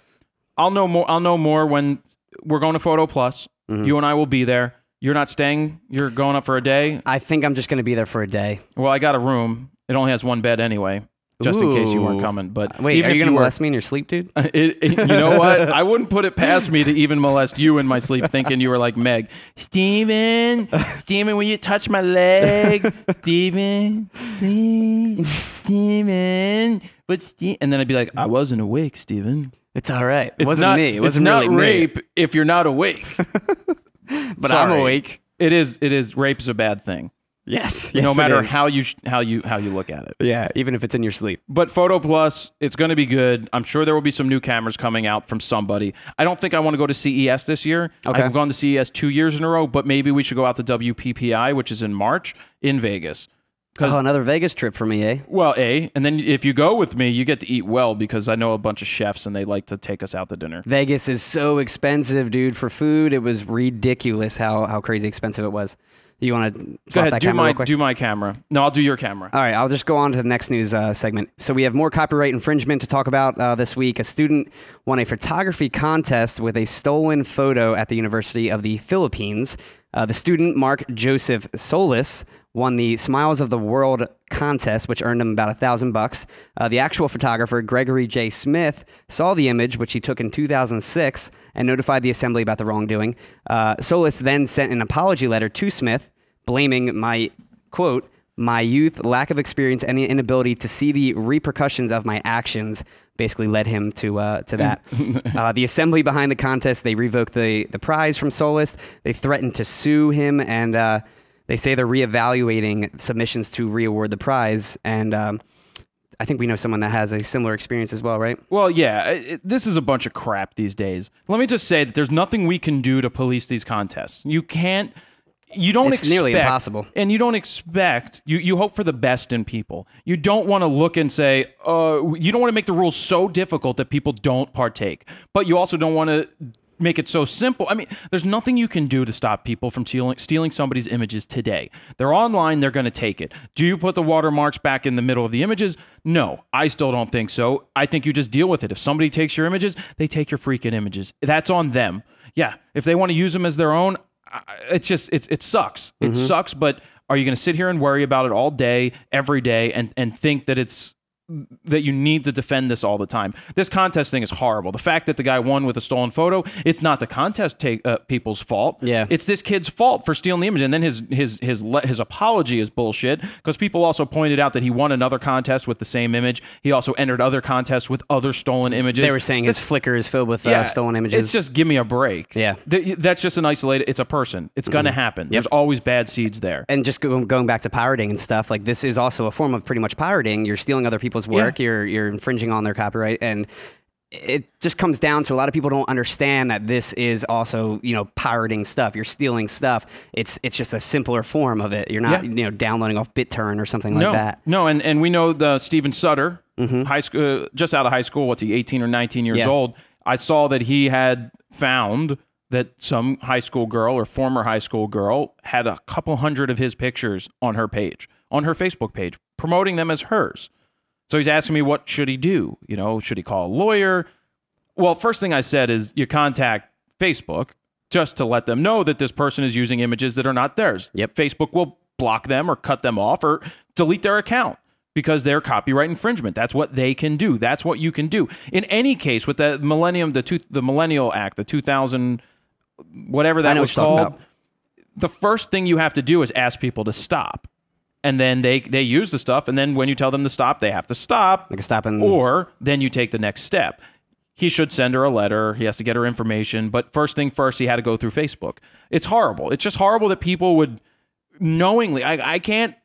I'll know more when we're going to Photo Plus. You and I will be there. You're not staying. You're going up for a day. I think I'm just going to be there for a day. Well, I got a room. It only has one bed anyway, just in case you weren't Ooh. coming. But Wait, even are you if going to molest me in your sleep, dude? you know what? I wouldn't put it past me to even molest you in my sleep, thinking you were like Meg. Steven, will you touch my leg? Steven, please, Steven. And then I'd be like, I wasn't awake, Steven. It's all right. It It's wasn't not me. It wasn't it's really not me. rape if you're not awake. But Sorry. I'm awake. It is. Rape's a bad thing. Yes. No Yes, matter it is. how you look at it. Yeah, even if it's in your sleep. But Photo Plus, it's going to be good. I'm sure there will be some new cameras coming out from somebody. I don't think I want to go to CES this year. Okay. I've gone to CES 2 years in a row, but maybe we should go out to WPPI, which is in March in Vegas. Oh, another Vegas trip for me, eh? Well, and then if you go with me, you get to eat well, because I know a bunch of chefs and they like to take us out to dinner. Vegas is so expensive, dude, for food. It was ridiculous how crazy expensive it was. You want to Go ahead, that camera real quick? do my camera. No, I'll do your camera. All right, I'll just go on to the next news segment. So we have more copyright infringement to talk about this week. A student won a photography contest with a stolen photo at the University of the Philippines. The student, Mark Joseph Solis, won the Smiles of the World contest, which earned him about $1,000. The actual photographer, Gregory J. Smith, saw the image, which he took in 2006, and notified the assembly about the wrongdoing. Solis then sent an apology letter to Smith, blaming my, quote, my youth, lack of experience, and the inability to see the repercussions of my actions basically led him to that. The assembly behind the contest, they revoked the prize from Solis. They threatened to sue him, and they say they're reevaluating submissions to reaward the prize. And I think we know someone that has a similar experience as well, right? Well, yeah, this is a bunch of crap these days. Let me just say that there's nothing we can do to police these contests. You can't. You don't It's nearly impossible. And you don't expect, you hope for the best in people. You don't want to look and say, you don't want to make the rules so difficult that people don't partake. But you also don't want to make it so simple. I mean, there's nothing you can do to stop people from stealing somebody's images today. They're online, they're going to take it. Do you put the watermarks back in the middle of the images? No, I still don't think so. I think you just deal with it. If somebody takes your images, they take your freaking images. That's on them. Yeah, if they want to use them as their own, it's just, it sucks. It sucks, but are you going to sit here and worry about it all day, every day, and think that that you need to defend this all the time? This contest thing is horrible. The fact that the guy won with a stolen photo, it's not the contest people's fault. Yeah. It's this kid's fault for stealing the image. And then his apology is bullshit, because people also pointed out that he won another contest with the same image. He also entered other contests with other stolen images. They were saying his Flickr is filled with stolen images. It's just, give me a break. Yeah. That's just an isolated, it's a person. It's going to happen. There's always bad seeds there. And just going back to pirating and stuff, like, this is also a form of pretty much pirating. You're stealing other people's work. Yeah. You're infringing on their copyright, and it just comes down to a lot of people don't understand that this is also, pirating stuff. You're stealing stuff. It's just a simpler form of it. You're not downloading off BitTorrent or something like that. No, and we know the Steven Sutter, high school, just out of high school. What's he, 18 or 19 years old? I saw that he had found that some high school girl or former high school girl had a couple hundred of his pictures on her page, on her Facebook page, promoting them as hers. So he's asking me, what should he do? You know, should he call a lawyer? Well, first thing I said is you contact Facebook just to let them know that this person is using images that are not theirs. Yep. Facebook will block them or cut them off or delete their account because they're copyright infringement. That's what they can do. That's what you can do. In any case, with the Millennial Act, the 2000, whatever that was called, the first thing you have to do is ask people to stop. And then they use the stuff, and then when you tell them to stop, they have to stop. Like stop and or then you take the next step. He should send her a letter. He has to get her information. But first thing first, he had to go through Facebook. It's horrible. It's just horrible that people would knowingly. I can't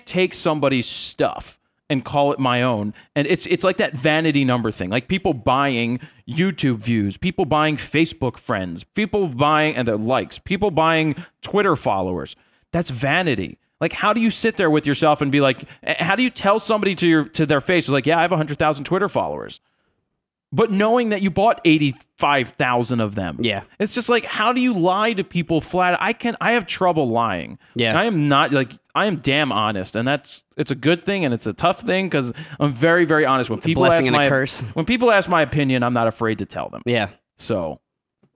take somebody's stuff and call it my own. And it's like that vanity number thing. Like people buying YouTube views, people buying Facebook friends, people buying and their likes, people buying Twitter followers. That's vanity. Like, how do you sit there with yourself and be like, how do you tell somebody to their face, like, yeah, I have 100,000 Twitter followers, but knowing that you bought 85,000 of them? Yeah. It's just like, how do you lie to people flat? I have trouble lying. Yeah. I am not like, I am damn honest. And it's a good thing and it's a tough thing because I'm very, very honest. When people ask my curse. When people ask my opinion, I'm not afraid to tell them. Yeah. So,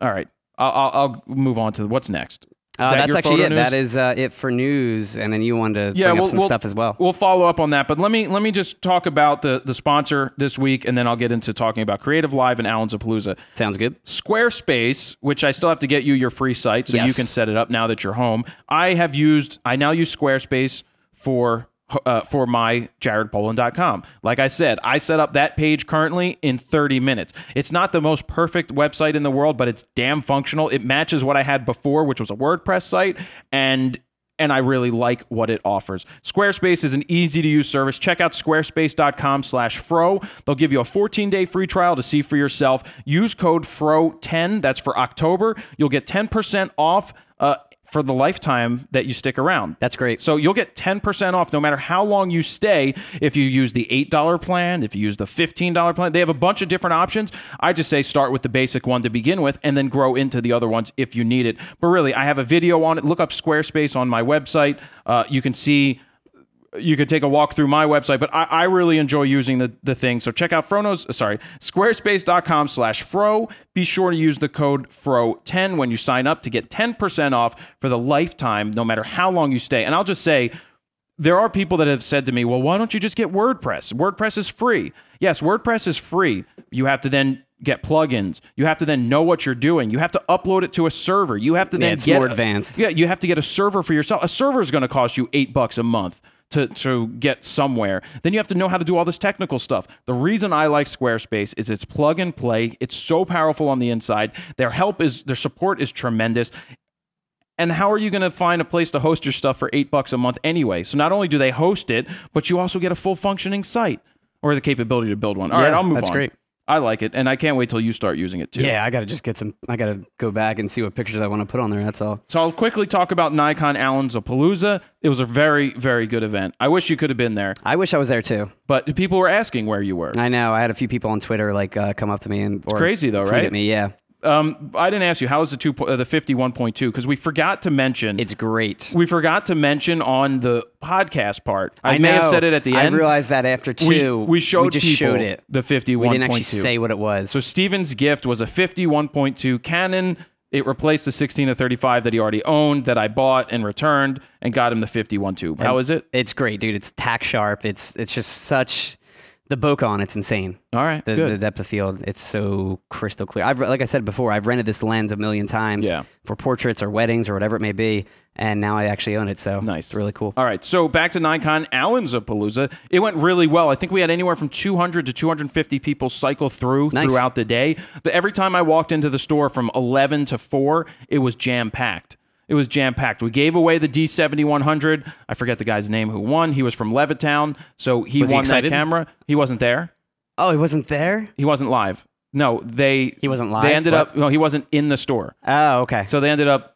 all right. I'll move on to what's next. That's actually it. News? That is it for news, and then you wanted to bring up some stuff as well. We'll follow up on that, but let me just talk about the sponsor this week, and then I'll get into talking about Creative Live and Allen's Palooza. Sounds good. Squarespace, which I still have to get you your free site, so you can set it up now that you're home. I now use Squarespace for my jaredpolin.com. Like I said, I set up that page currently in 30 minutes. It's not the most perfect website in the world, but it's damn functional. It matches what I had before, which was a WordPress site, and I really like what it offers. Squarespace is an easy-to-use service. Check out squarespace.com/fro. They'll give you a 14-day free trial to see for yourself. Use code FRO10. That's for October. You'll get 10% off for the lifetime that you stick around. That's great. So you'll get 10% off no matter how long you stay if you use the $8 plan, if you use the $15 plan. They have a bunch of different options. I just say start with the basic one to begin with and then grow into the other ones if you need it. But really, I have a video on it. Look up Squarespace on my website. You can see... You could take a walk through my website, but I really enjoy using the thing. So check out squarespace.com/fro. Be sure to use the code FRO10 when you sign up to get 10% off for the lifetime, no matter how long you stay. And I'll just say, there are people that have said to me, well, why don't you just get WordPress? WordPress is free. Yes, WordPress is free. You have to then get plugins. You have to then know what you're doing. You have to upload it to a server. You have to then it's more advanced. You have to get a server for yourself. A server is going to cost you $8 a month to get somewhere. Then you have to know how to do all this technical stuff. The reason I like Squarespace is it's plug and play. It's so powerful on the inside. Their support is tremendous. And how are you going to find a place to host your stuff for $8 a month anyway? So not only do they host it, but you also get a full functioning site or the capability to build one. All right, I'll move on. That's great. I like it, and I can't wait till you start using it too. Yeah, I got to just get some. I got to go back and see what pictures I want to put on there. That's all. So I'll quickly talk about Nikon Allen's Palooza. It was a very, very good event. I wish you could have been there. I wish I was there too. But people were asking where you were. I know. I had a few people on Twitter come up to me and it's crazy though, right? At me, yeah. I didn't ask you, how is the 51.2? Because we forgot to mention. It's great. We forgot to mention on the podcast part. I may have said it at the end. I realized that after two. We showed people the 51.2. We didn't actually say what it was. So Stephen's gift was a 51.2 Canon. It replaced the 16-35 that he already owned, that I bought and returned, and got him the 51.2. How is it? It's great, dude. It's tack sharp. It's just such... The bokeh on it's insane. All right, the depth of field, it's so crystal clear. Like I said before, I've rented this lens a million times for portraits or weddings or whatever it may be, and now I actually own it. So nice, it's really cool. All right, so back to Nikon Allen's Palooza. It went really well. I think we had anywhere from 200 to 250 people cycle throughout the day. Every time I walked into the store from 11 to 4, it was jam packed. It was jam-packed. We gave away the D7100. I forget the guy's name who won. He was from Levittown, so he won that camera. He wasn't there. Oh, he wasn't there? He wasn't live. No, he wasn't live? They ended up... No, he wasn't in the store. Oh, okay. So they ended up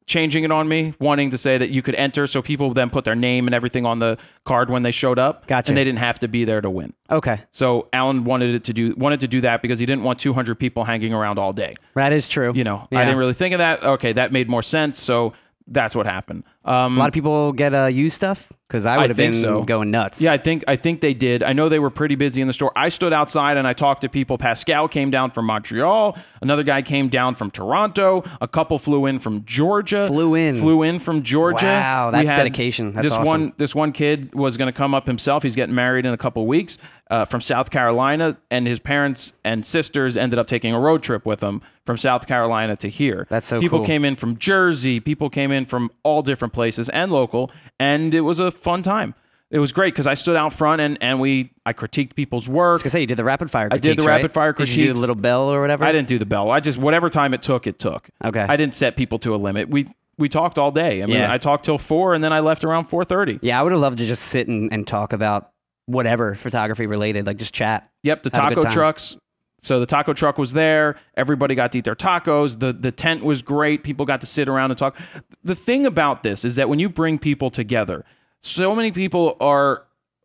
changing it on me, wanting to say that you could enter, so people then put their name and everything on the card when they showed up. Gotcha. And they didn't have to be there to win. Okay. So Allen wanted to do that because he didn't want 200 people hanging around all day. That is true. You know, I didn't really think of that. Okay, that made more sense. So that's what happened. A lot of people get used stuff Because I would have been going nuts. Yeah, I think they did. I know they were pretty busy in the store. I stood outside and I talked to people. Pascal came down from Montreal. Another guy came down from Toronto. A couple flew in from Georgia. Flew in from Georgia. Wow, that's dedication. That's awesome. This one kid was going to come up himself. He's getting married in a couple weeks from South Carolina, and his parents and sisters ended up taking a road trip with him from South Carolina to here. That's so People cool. came in from Jersey. People came in from all different places and local, and it was a fun time. It was great because I stood out front and I critiqued people's work. I was gonna say, you did the rapid fire critiques, I did the rapid fire critiques. Did you do the little bell or whatever? I didn't do the bell. I just, whatever time it took, it took. Okay. I didn't set people to a limit. We talked all day. I mean, I talked till 4 and then I left around 4:30. Yeah, I would have loved to just sit and talk about whatever photography related, like just chat. Yep, the taco trucks. So the taco truck was there. Everybody got to eat their tacos. The tent was great. People got to sit around and talk. The thing about this is that when you bring people together, so many people are...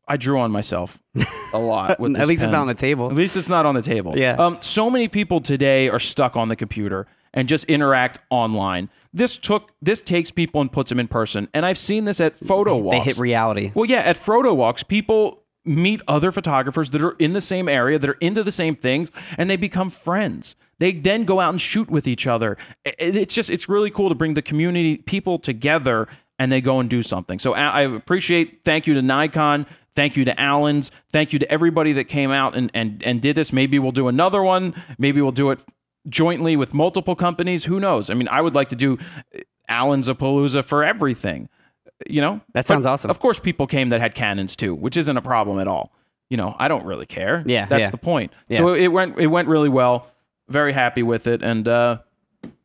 I drew on myself a lot with this At least pen. it's not on the table. At least it's not on the table. Yeah. So many people today are stuck on the computer and just interact online. This takes people and puts them in person. And I've seen this at photo walks. They hit reality. Well, yeah, at photo walks, people meet other photographers that are in the same area, that are into the same things, and they become friends. They then go out and shoot with each other. It's really cool to bring the community people together and they go and do something. So I appreciate, thank you to Nikon, thank you to Allen's, thank you to everybody that came out and did this. Maybe we'll do another one. Maybe we'll do it jointly with multiple companies. Who knows? I mean, I would like to do Allen's a Palooza for everything. You know? That sounds awesome. Of course, people came that had Canons too, which isn't a problem at all. You know, I don't really care. Yeah, That's the point. Yeah. So it went really well. Very happy with it. And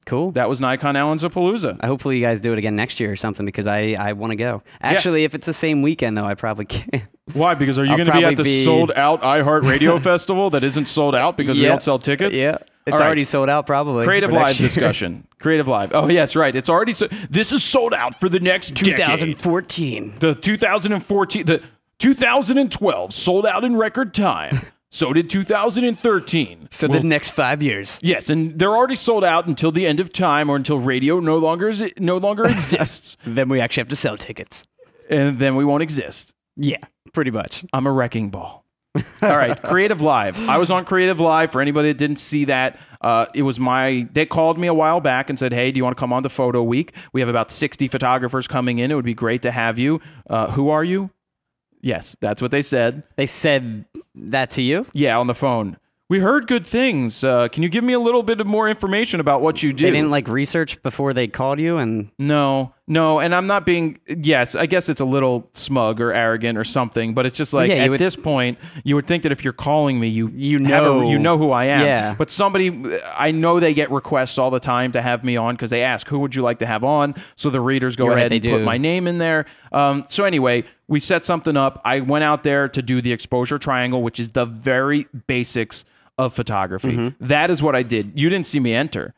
cool. That was Nikon Allen's a Palooza. Hopefully you guys do it again next year or something because I want to go. Actually, if it's the same weekend though, I probably can't. Why? Because are you going to be at the sold out iHeartRadio Festival that isn't sold out because we don't sell tickets? Yeah. It's already sold out probably. Creative Live discussion. Creative Live. Oh, yes, right. It's already this is sold out for the next 2014. Decade. The 2014, the 2012 sold out in record time. So did 2013. So the next 5 years. Yes, and they're already sold out until the end of time or until radio no longer exists. Then we actually have to sell tickets. And then we won't exist. Yeah, pretty much. I'm a wrecking ball. All right, Creative Live. I was on Creative Live. For anybody that didn't see that, they called me a while back and said, hey, do you want to come on to Photo Week? We have about 60 photographers coming in. It would be great to have you. Who are you? Yes, that's what they said. They said that to you? Yeah, on the phone. We heard good things. Can you give me a little bit of more information about what you do? They didn't like research before they called you? And No, and I'm not being, yes, I guess it's a little smug or arrogant or something, but it's just like, at this point, you would think that if you're calling me, you know who I am. Yeah. But I know they get requests all the time to have me on because they ask, who would you like to have on? So the readers go ahead and put my name in there. So anyway, we set something up. I went out there to do the exposure triangle, which is the very basics of photography. That is what I did. You didn't see me enter.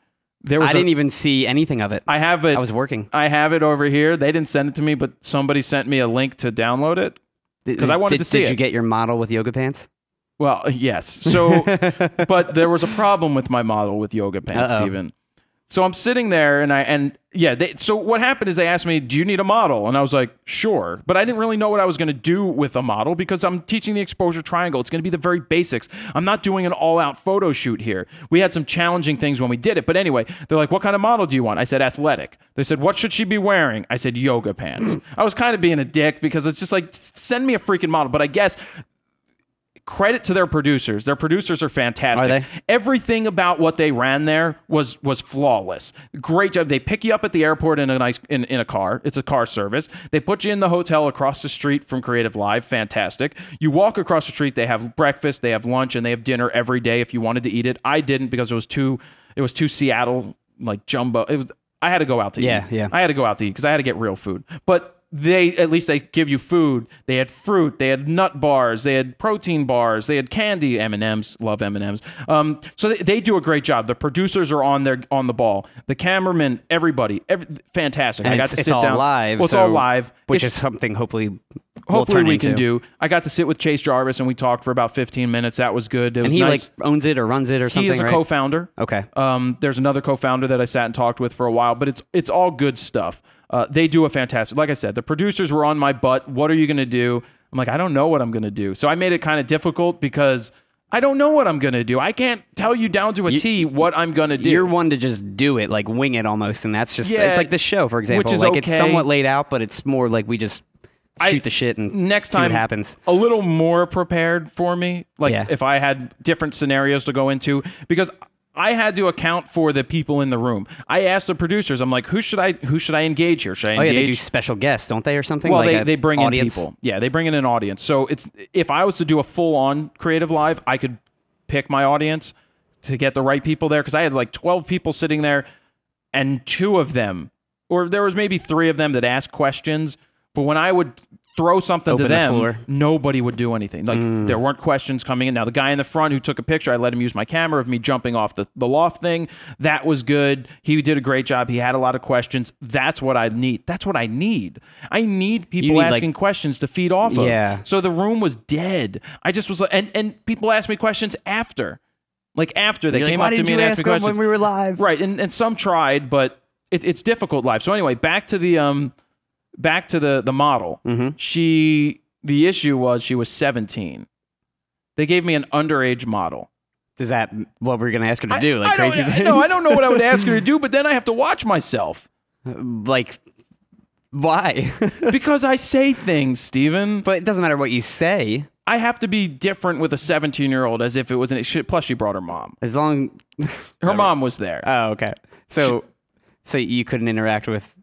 I didn't even see anything of it. I have it. I was working. I have it over here. They didn't send it to me, but somebody sent me a link to download it because I wanted to see it. Did you get your model with yoga pants? Well, yes. So, but there was a problem with my model with yoga pants, Stephen. So I'm sitting there so what happened is they asked me, do you need a model? And I was like, sure. But I didn't really know what I was going to do with a model because I'm teaching the exposure triangle. It's going to be the very basics. I'm not doing an all-out photo shoot here. We had some challenging things when we did it. But anyway, they're like, what kind of model do you want? I said, athletic. They said, what should she be wearing? I said, yoga pants. I was kind of being a dick because it's just like, send me a freaking model. But I guess... credit to their producers. Their producers are fantastic. Are they? Everything about what they ran there was flawless. Great job. They pick you up at the airport in a car. It's a car service. They put you in the hotel across the street from Creative Live. Fantastic. You walk across the street. They have breakfast. They have lunch, and they have dinner every day if you wanted to eat it. I didn't because it was too Seattle like jumbo. I had to go out to eat. Yeah. I had to go out to eat because I had to get real food. But at least they give you food. They had fruit. They had nut bars. They had protein bars. They had candy. M&Ms. Love M&Ms. So they do a great job. The producers are on the ball. The cameraman, everybody, fantastic. And I got to sit down. It's all live. Well, it's all live. Which is something hopefully hopefully turn we into. can do. I got to sit with Chase Jarvis and we talked for about 15 minutes. That was good. It was And he nice. like owns it or runs it or something. He is a right? co-founder. Okay. There's another co-founder that I sat and talked with for a while, but it's all good stuff. They do a fantastic. Like I said, the producers were on my butt. What are you going to do? I'm like, I don't know what I'm going to do. So I made it kind of difficult because I don't know what I'm going to do. I can't tell you down to a T what I'm going to do. You're one to just do it, like wing it almost, and that's just Yeah, it's like this show, for example. which is like it's okay. somewhat laid out, but it's more like we just shoot the shit and next see time what happens. A little more prepared for me. Like Yeah. if I had different scenarios to go into, because I had to account for the people in the room. I asked the producers, I'm like, who should I engage here? Should I engage? Oh yeah, they do special guests, don't they, or something? Well, like they bring audience? in people. Yeah, they bring in an audience. So it's if I was to do a full-on creative live, I could pick my audience to get the right people there, because I had like 12 people sitting there, and 2 of them, or there was maybe 3 of them that asked questions, but when I would throw something Open to the them, floor. nobody would do anything. Like there weren't questions coming in. Now the guy in the front who took a picture, I let him use my camera of me jumping off the loft thing. That was good. He did a great job. He had a lot of questions. That's what I need. That's what I need. I need people asking questions to feed off of. Yeah. So the room was dead. I just was like, and people asked me questions after. Like after they came up to me and asked me questions. when we were live? Right, and some tried, but it's difficult live. So anyway, back to the model. Mm-hmm. The issue was she was 17. They gave me an underage model. Is that what we're gonna ask her to do? Like I crazy don't, things? no, I don't know what I would ask her to do, but then I have to watch myself. Like, why? Because I say things, Steven. But it doesn't matter what you say. I have to be different with a 17-year-old as if it was plus she brought her mom. As long Her mom was there. Oh, okay. So you couldn't interact with.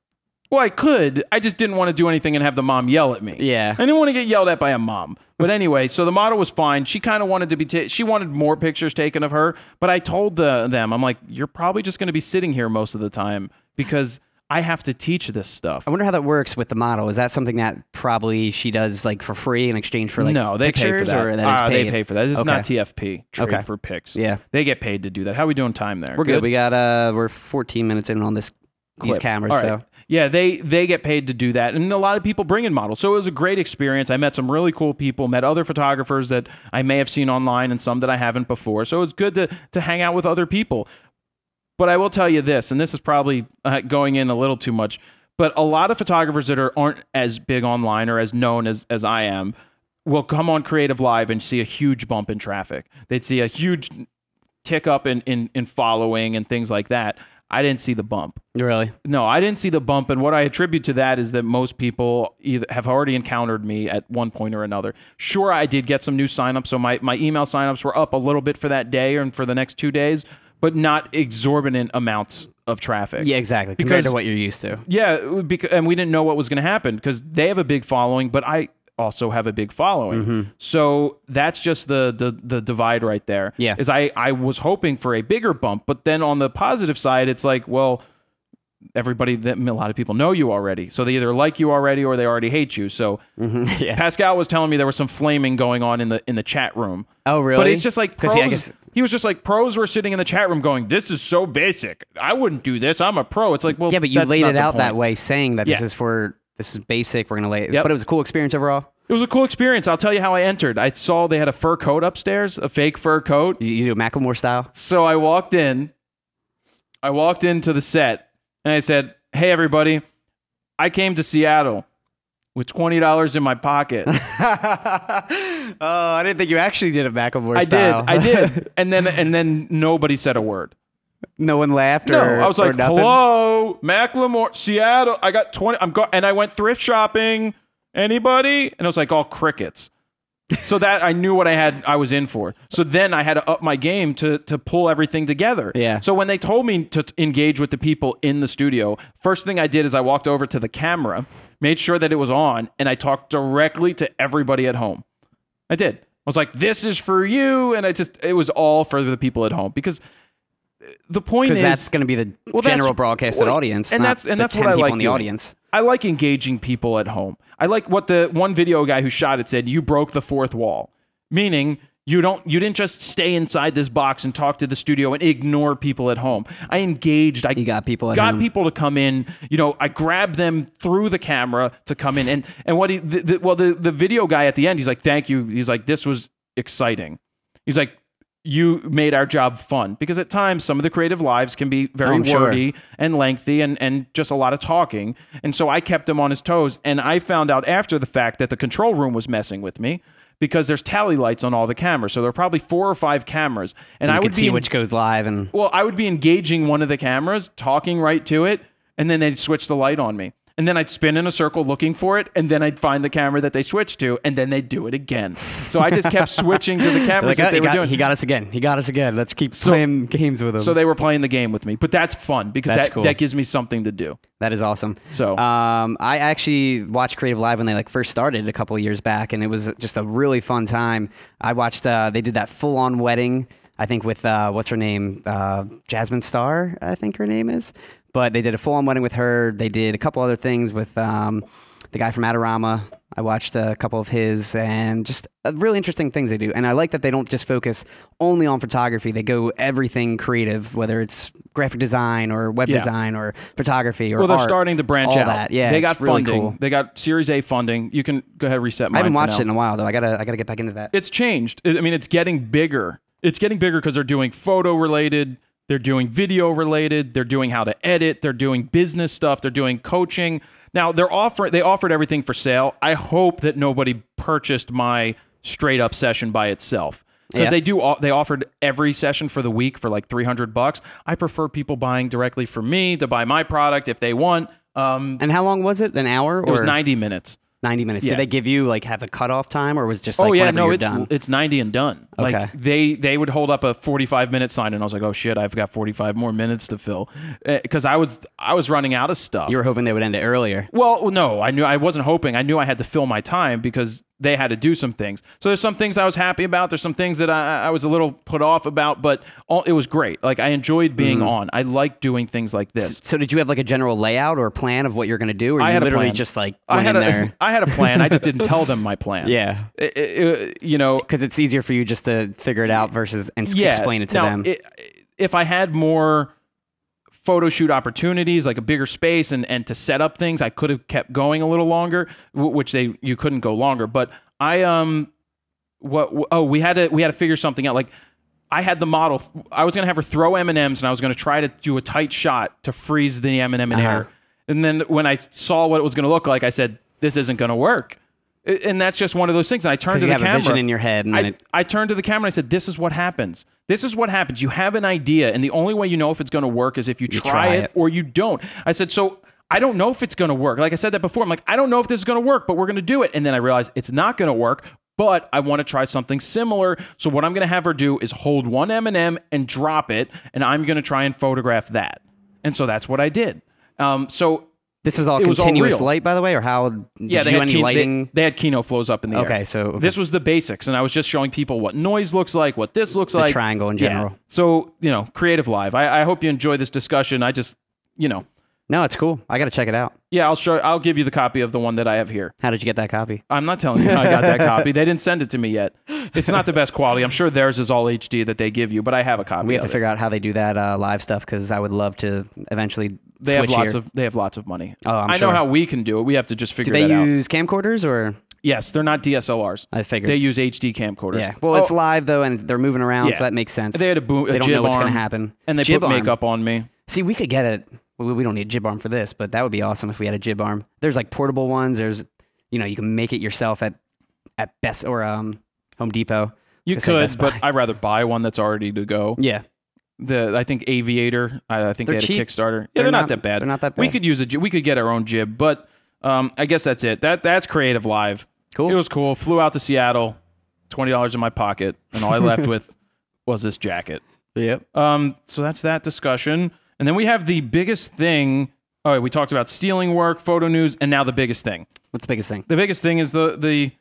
Well, I could. I just didn't want to do anything and have the mom yell at me. Yeah. I didn't want to get yelled at by a mom. But anyway, so the model was fine. She kind of wanted to be, she wanted more pictures taken of her. But I told them, I'm like, you're probably just going to be sitting here most of the time because I have to teach this stuff. I wonder how that works with the model. Is that something that probably she does like for free in exchange for like no, they pay for pictures, that. or that is paid? They pay for that. It's Okay. not TFP, trade Okay. for pics. Yeah. They get paid to do that. How are we doing time there? We're good. We got we're 14 minutes in on these cameras, All right. so. Yeah, they get paid to do that, and a lot of people bring in models. So it was a great experience. I met some really cool people, met other photographers that I may have seen online and some that I haven't before. So it's good to hang out with other people. But I will tell you this, and this is probably going in a little too much, but a lot of photographers that aren't as big online or as known as I am will come on Creative Live and see a huge bump in traffic. They'd see a huge tick up in following and things like that. I didn't see the bump. Really? No, I didn't see the bump, and what I attribute to that is that most people either have already encountered me at one point or another. Sure, I did get some new signups, so my email signups were up a little bit for that day and for the next 2 days, but not exorbitant amounts of traffic. Yeah, exactly. Compared to what you're used to. Yeah, and we didn't know what was going to happen because they have a big following, but I also have a big following. So that's just the divide right there. Yeah. Is I was hoping for a bigger bump, but then on the positive side, it's like, well, a lot of people know you already. So they either like you already or they already hate you. So Yeah. Pascal was telling me there was some flaming going on in the chat room. Oh, really? But it's just like pros. I guess He was just like, pros were sitting in the chat room going, this is so basic. I wouldn't do this. I'm a pro. It's like, well, yeah, but you that's laid not it the out that point. way, saying that Yeah. this is basic. We're gonna lay it. Yep. But it was a cool experience overall. It was a cool experience. I'll tell you how I entered. I saw they had a fur coat upstairs, a fake fur coat. You do Macklemore style. So I walked in. I walked into the set and I said, hey, everybody, I came to Seattle with $20 in my pocket. Oh, I didn't think you actually did a Macklemore style. I did. And then nobody said a word. No one laughed. No, or, I was or like, nothing? hello, Macklemore, Seattle. I got 20. And I went thrift shopping. Anybody? And it was like all crickets. So that I knew what I was in for. So then I had to up my game to pull everything together. Yeah. So when they told me to engage with the people in the studio, first thing I did is I walked over to the camera, made sure that it was on, and I talked directly to everybody at home. I did. I was like, this is for you. And it was all for the people at home because the point is that's going to be the general broadcasted audience, and not that's the what 10 I people like in the doing. audience. I like engaging people at home. I like what the one video guy who shot it said, you broke the fourth wall. Meaning You didn't just stay inside this box and talk to the studio and ignore people at home. I engaged. You got people at got home. people to come in. You know, I grabbed them through the camera to come in. And what the video guy at the end, he's like, thank you. He's like, this was exciting. He's like, you made our job fun, because at times some of the creative lives can be very wordy and lengthy and just a lot of talking. And so I kept him on his toes. And I found out after the fact that the control room was messing with me, because there's tally lights on all the cameras. So there are probably 4 or 5 cameras. And I would see which goes live. And well, I would be engaging one of the cameras, talking right to it, and then they'd switch the light on me. And then I'd spin in a circle looking for it, and then I'd find the camera that they switched to, and then they'd do it again. So I just kept switching to the cameras that they were doing. He got us again. He got us again. Let's keep playing games with him. So they were playing the game with me. But that's fun, because that gives me something to do. That is awesome. So I actually watched Creative Live when they like first started a couple of years back, and it was just a really fun time. I watched they did that full-on wedding, I think, with what's her name, Jasmine Star, I think her name is. But they did a full-on wedding with her. They did a couple other things with the guy from Adorama. I watched a couple of his, and just really interesting things they do. And I like that they don't just focus only on photography. They go everything creative, whether it's graphic design or web design or photography or well, they're art, starting to branch out. That. Yeah, they got really funding. cool. They got Series A funding. You can go ahead and reset mine. I haven't watched it in a while though. I gotta get back into that. It's changed. I mean, it's getting bigger. It's getting bigger because they're doing photo related. They're doing video related. They're doing how to edit. They're doing business stuff. They're doing coaching. Now they offered everything for sale. I hope that nobody purchased my straight up session by itself, because they offered every session for the week for like $300. I prefer people buying directly from me to buy my product if they want. And how long was it? An hour? It was 90 minutes. 90 minutes. Yeah. Did they give you like have a cutoff time, or was it just like whenever you're done? It's 90 and done. Okay. Like they would hold up a 45-minute sign, and I was like, oh shit, I've got 45 more minutes to fill, because I was running out of stuff. You were hoping they would end it earlier. Well, no, I wasn't hoping. I knew I had to fill my time because they had to do some things. So there's some things I was happy about. There's some things that I was a little put off about, but it was great. Like I enjoyed being on. I like doing things like this. So did you have like a general layout or plan of what you're going to do? Or I you had literally a plan. Just like I had a plan. I just didn't tell them my plan. Yeah. You know, because it's easier for you just to figure it out versus explain it to them. If I had more photo shoot opportunities, like a bigger space and to set up things, I could have kept going a little longer, which you couldn't go longer. But we had to figure something out. Like I had the model. I was gonna have her throw M&Ms, and I was gonna try to do a tight shot to freeze the M&M in air. And then when I saw what it was gonna look like, I said, "This isn't gonna work." And that's just one of those things. And I turned to the camera. You have a vision in your head. And I turned to the camera and I said, this is what happens. This is what happens. You have an idea, and the only way you know if it's going to work is if you try it or you don't. I said, so I don't know if it's going to work. Like I said that before. I'm like, I don't know if this is going to work, but we're going to do it. And then I realized it's not going to work, but I want to try something similar. So what I'm going to have her do is hold one M&M and drop it, and I'm going to try and photograph that. And so that's what I did. This was all continuous light, by the way, or how? Did you do any lighting? They had Kino flows up in the air. Okay, so this was the basics, and I was just showing people what noise looks like, what this looks like, triangle in general. Yeah. So Creative Live. I hope you enjoy this discussion. I just No, it's cool. I got to check it out. Yeah, I'll give you the copy of the one that I have here. How did you get that copy? I'm not telling you how I got that copy. They didn't send it to me yet. It's not the best quality. I'm sure theirs is all HD that they give you, but I have a copy. We have to figure out how they do that live stuff, because I would love to eventually. They have lots of money. Oh, I know how we can do it. We have to just figure that out. Do they use camcorders or? Yes, they're not DSLRs. I figured. They use HD camcorders. Yeah. Well, it's live though, and they're moving around, so that makes sense. They had They don't know what's going to happen. And they put makeup on me. See, we could get it. We don't need a jib arm for this, but that would be awesome if we had a jib arm. There's like portable ones. There's, you can make it yourself at Best or Home Depot. You could, but I'd rather buy one that's already to go. Yeah. I think Aviator. I think they're they had cheap. a Kickstarter. Yeah, they're not that bad. They're not that bad. We could use we could get our own jib, but I guess that's it. That's Creative Live. Cool. It was cool. Flew out to Seattle, $20 in my pocket, and all I left with was this jacket. Yep. So that's that discussion. And then we have the biggest thing. Oh, we talked about stealing work, photo news, and now the biggest thing. What's the biggest thing? The biggest thing is the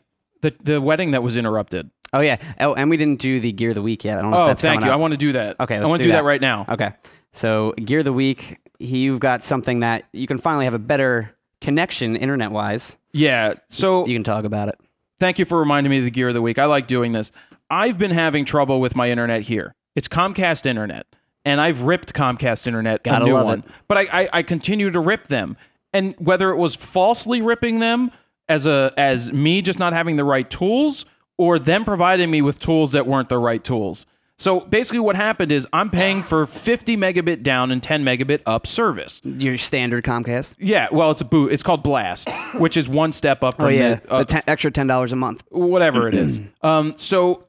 wedding that was interrupted. Oh, yeah. Oh, and we didn't do the Gear of the Week yet. I don't know if that's thank you. Up. I want to do that. Okay, I want to do that right now. Okay. So Gear of the Week, you've got something that you can finally have a better connection internet-wise. Yeah. So you can talk about it. Thank you for reminding me of the Gear of the Week. I like doing this. I've been having trouble with my internet here. It's Comcast internet, and I've ripped Comcast internet Gotta a new love one. it. But I continue to rip them, and whether it was falsely ripping them as me just not having the right tools, or them providing me with tools that weren't the right tools. So basically what happened is I'm paying for 50 megabit down and 10 megabit up service. Your standard Comcast? Yeah, well, it's called Blast, which is one step up from the extra $10 a month. Whatever it is. So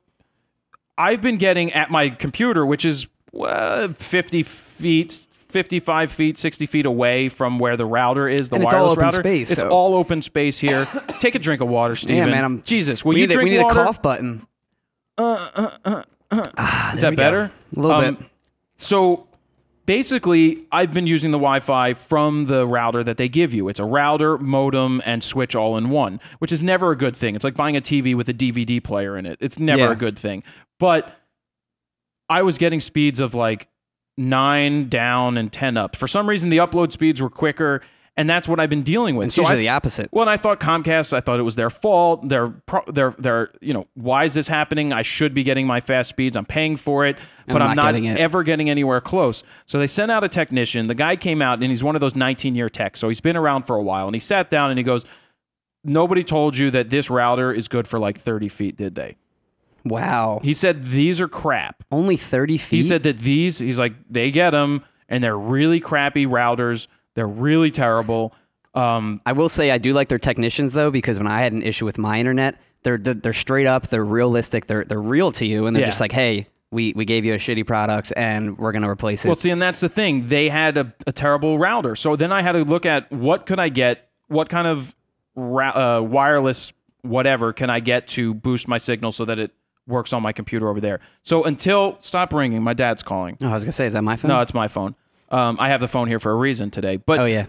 I've been getting at my computer, which is 50 feet, 55 feet, 60 feet away from where the router is, the and wireless it's all open router. Space, it's so. all open space here. Take a drink of water, Steven. Yeah, man. Jesus, will we you need drink we need water? a cough button. Is that better? A little bit. So basically, I've been using the Wi-Fi from the router that they give you. It's a router, modem, and switch all in one, which is never a good thing. It's like buying a TV with a DVD player in it. It's never a good thing. But I was getting speeds of like 9 down and 10 up. For some reason, the upload speeds were quicker, and that's what I've been dealing with. It's usually the opposite. Well, and I thought Comcast, I thought it was their fault. They're, you know, why is this happening? I should be getting my fast speeds. I'm paying for it, but I'm not ever getting anywhere close. So they sent out a technician. The guy came out, and he's one of those 19-year techs, so he's been around for a while. And he sat down, and he goes, nobody told you that this router is good for like 30 feet, did they? Wow. He said, these are crap. Only 30 feet? He said that he's like, they get them, and they're really crappy routers. They're really terrible. I will say I do like their technicians, though, because when I had an issue with my internet, they're straight up, they're realistic, they're real to you, and they're just like, hey, we gave you a shitty product, and we're going to replace it. Well, see, and that's the thing. They had a terrible router. So then I had to look at what could I get, what kind of wireless whatever can I get to boost my signal so that it works on my computer over there. So stop ringing. My dad's calling. Oh, I was going to say, is that my phone? No, it's my phone. I have the phone here for a reason today. But oh, yeah.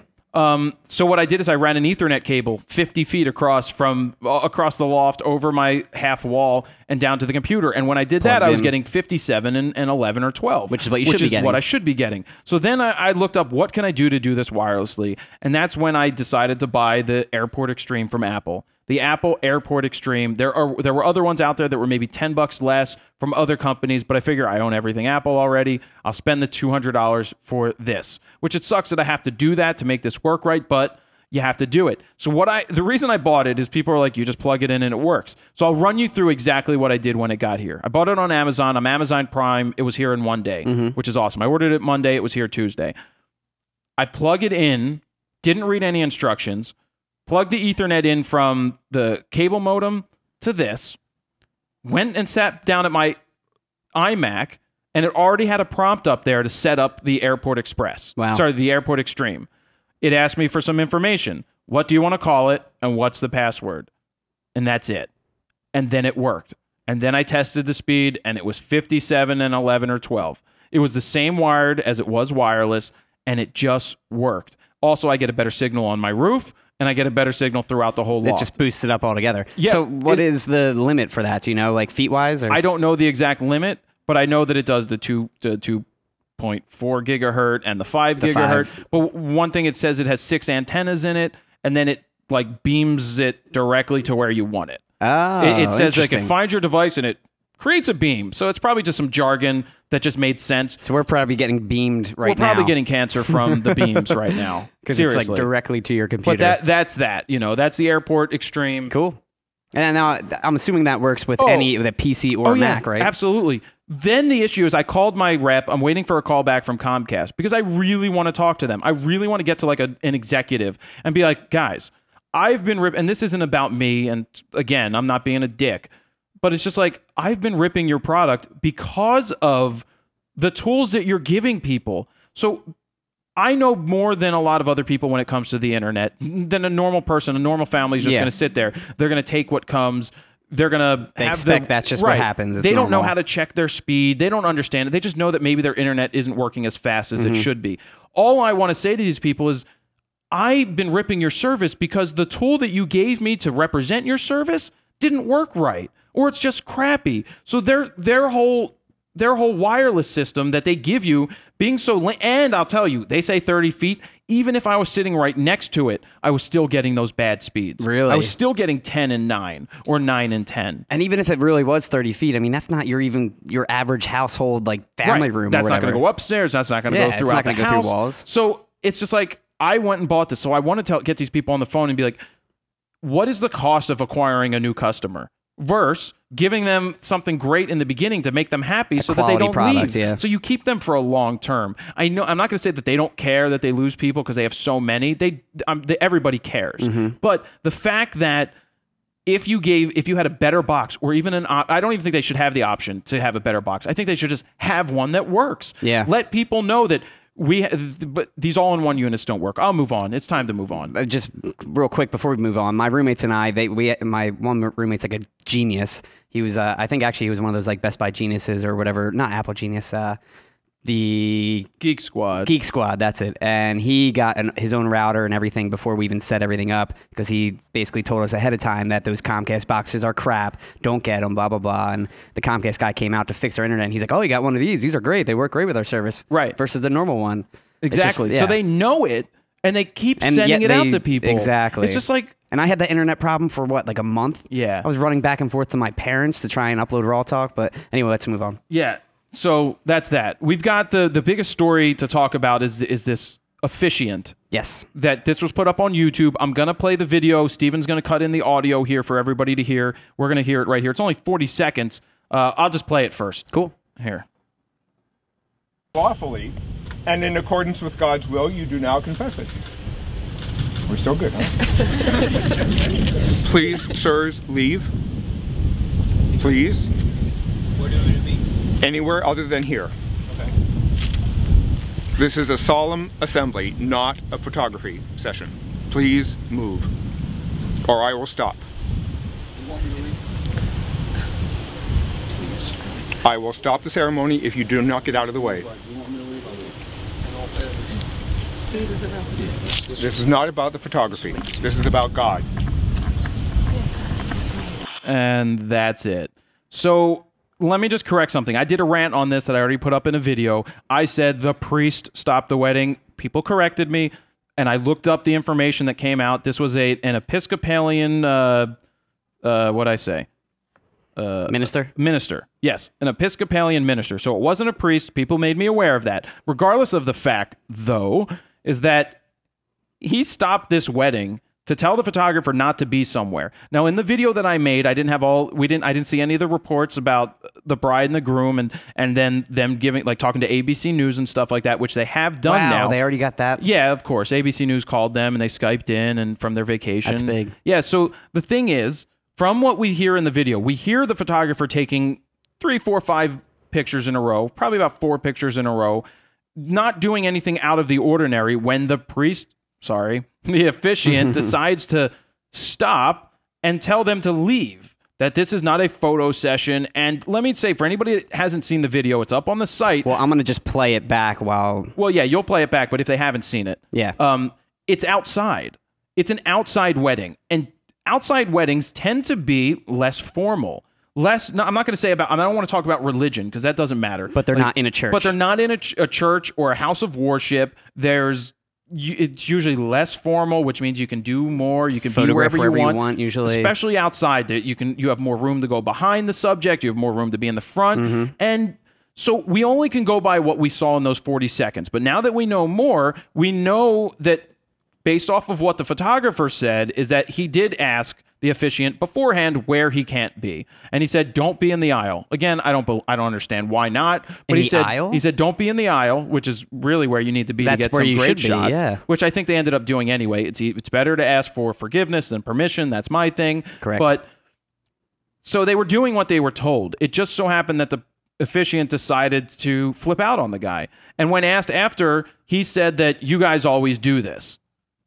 So what I did is I ran an Ethernet cable 50 feet across the loft over my half wall and down to the computer. And when I did that, I was getting 57 and 11 or 12. Which is what you should be getting. What I should be getting. So then I looked up what can I do to do this wirelessly. And that's when I decided to buy the Airport Extreme from Apple. The Apple Airport Extreme. There were other ones out there that were maybe $10 less from other companies, but I figure I own everything Apple already. I'll spend the $200 for this, which it sucks that I have to do that to make this work right, but you have to do it. So the reason I bought it is people are like, you just plug it in and it works. So I'll run you through exactly what I did when it got here. I bought it on Amazon. I'm Amazon Prime. It was here in one day, which is awesome. I ordered it Monday. It was here Tuesday. I plug it in, didn't read any instructions, plugged the Ethernet in from the cable modem to this, went and sat down at my iMac, and it already had a prompt up there to set up the Airport Express. Wow. Sorry, the Airport Extreme. It asked me for some information. What do you want to call it, and what's the password? And that's it. And then it worked. And then I tested the speed, and it was 57 and 11 or 12. It was the same wired as it was wireless, and it just worked. Also, I get a better signal on my roof, and I get a better signal throughout the whole loft. It just boosts it up altogether. Yeah, so what is the limit for that? Do you know, like feet-wise? Or? I don't know the exact limit, but I know that it does the 2.4 gigahertz and the 5 gigahertz. But one thing it says, it has 6 antennas in it, and then it like beams it directly to where you want it. Oh, it says like it finds your device and it creates a beam. So it's probably just some jargon that just made sense. So we're probably getting beamed right now. We're probably getting cancer from the beams right now. Because it's like directly to your computer. But that's that. You know, that's the Airport Extreme. Cool. And now I'm assuming that works with any the PC or Mac, right? Absolutely. Then the issue is I called my rep. I'm waiting for a call back from Comcast because I really want to talk to them. I really want to get to like an executive and be like, guys, I've been ripped, and this isn't about me. And again, I'm not being a dick, but it's just like, I've been ripping your product because of the tools that you're giving people. So I know more than a lot of other people when it comes to the internet than a normal person. A normal family is just going to sit there. They're going to take what comes. They're going to expect that's just what happens. It's they don't normal. know how to check their speed. They don't understand it. They just know that maybe their internet isn't working as fast as it should be. All I want to say to these people is, I've been ripping your service because the tool that you gave me to represent your service didn't work right, or it's just crappy. So their whole their whole wireless system that they give you being so and I'll tell you, they say 30 feet. Even if I was sitting right next to it, I was still getting those bad speeds. Really? I was still getting 10 and 9 or 9 and 10. And even if it really was 30 feet, I mean, that's not your average household like family room. That's or not going to go upstairs. That's not going to go throughout the house. Go through walls. So it's just like, I went and bought this. So I want to get these people on the phone and be like, what is the cost of acquiring a new customer versus giving them something great in the beginning to make them happy so that they don't leave. Yeah. So you keep them for a long term. I know I'm not going to say that they don't care that they lose people because they have so many. Everybody cares. But the fact that if you had a better box or even I don't even think they should have the option to have a better box. I think they should just have one that works. Yeah. Let people know that but these all-in-one units don't work. I'll move on. It's time to move on. Just real quick before we move on, my roommates and I, my one roommate's like a genius. He was, I think actually he was one of those like Best Buy geniuses or whatever, not Apple Genius, the Geek Squad. Geek Squad, that's it. And he got his own router and everything before we even set everything up because he basically told us ahead of time that those Comcast boxes are crap. Don't get them, blah, blah, blah. And the Comcast guy came out to fix our internet. And he's like, oh, you got one of these. These are great. They work great with our service. Right. Versus the normal one. Exactly. Just, yeah. So they know it and they keep sending it out to people. Exactly. It's just like... And I had that internet problem for what, like a month? Yeah. I was running back and forth to my parents to try and upload RAWtalk. But anyway, let's move on. Yeah. So that's that. We've got the biggest story to talk about is this Officiant. Yes. That this was put up on YouTube. I'm going to play the video. Steven's going to cut in the audio here for everybody to hear. We're going to hear it right here. It's only 40 seconds. I'll just play it first. Cool. Here. Lawfully, and in accordance with God's will, you do now confess it. We're still good, huh? Please, sirs, leave. Please. Where do we meet? Anywhere other than here. Okay. This is a solemn assembly, not a photography session. Please move, or I will stop. You want me to leave? Please. I will stop the ceremony if you do not get out of the way. You want me to leave? I'll leave. In all fairness. This is not about the photography. This is about God. And that's it. So let me just correct something. I did a rant on this that I already put up in a video. I said the priest stopped the wedding. People corrected me, and I looked up the information that came out. This was an Episcopalian, what'd I say? Minister? Minister. Yes, an Episcopalian minister. So it wasn't a priest. People made me aware of that. Regardless of the fact, though, is that he stopped this wedding to tell the photographer not to be somewhere. Now, in the video that I made, I didn't see any of the reports about the bride and the groom and then them talking to ABC News and stuff like that, which they have done now. Wow, they already got that? Yeah, of course. ABC News called them and they Skyped in and from their vacation. That's big. Yeah, so the thing is, from what we hear in the video, we hear the photographer taking 3, 4, 5 pictures in a row, probably about 4 pictures in a row, not doing anything out of the ordinary when the the officiant decides to stop and tell them to leave, that this is not a photo session. And let me say, for anybody that hasn't seen the video, it's up on the site. Well, I'm going to just play it back while... Well, yeah, you'll play it back, but if they haven't seen it. Yeah. It's outside. It's an outside wedding. And outside weddings tend to be less formal. I'm not going to say I don't want to talk about religion because that doesn't matter. But they're not in a church. But they're not in a church or a house of worship. It's usually less formal, which means you can do more. You can be wherever you want. Usually, especially outside. You have more room to go behind the subject. You have more room to be in the front. And so we only can go by what we saw in those 40 seconds. But now that we know more, we know that based off of what the photographer said is that he did ask the officiant beforehand where he can't be, and he said don't be in the aisle. Again, I don't understand why not, but he said don't be in the aisle, which is really where you need to be to get some great shots. Yeah. Which I think they ended up doing anyway. It's better to ask for forgiveness than permission. That's my thing. Correct. But so they were doing what they were told. It just so happened that the officiant decided to flip out on the guy, and when asked after, he said that you guys always do this.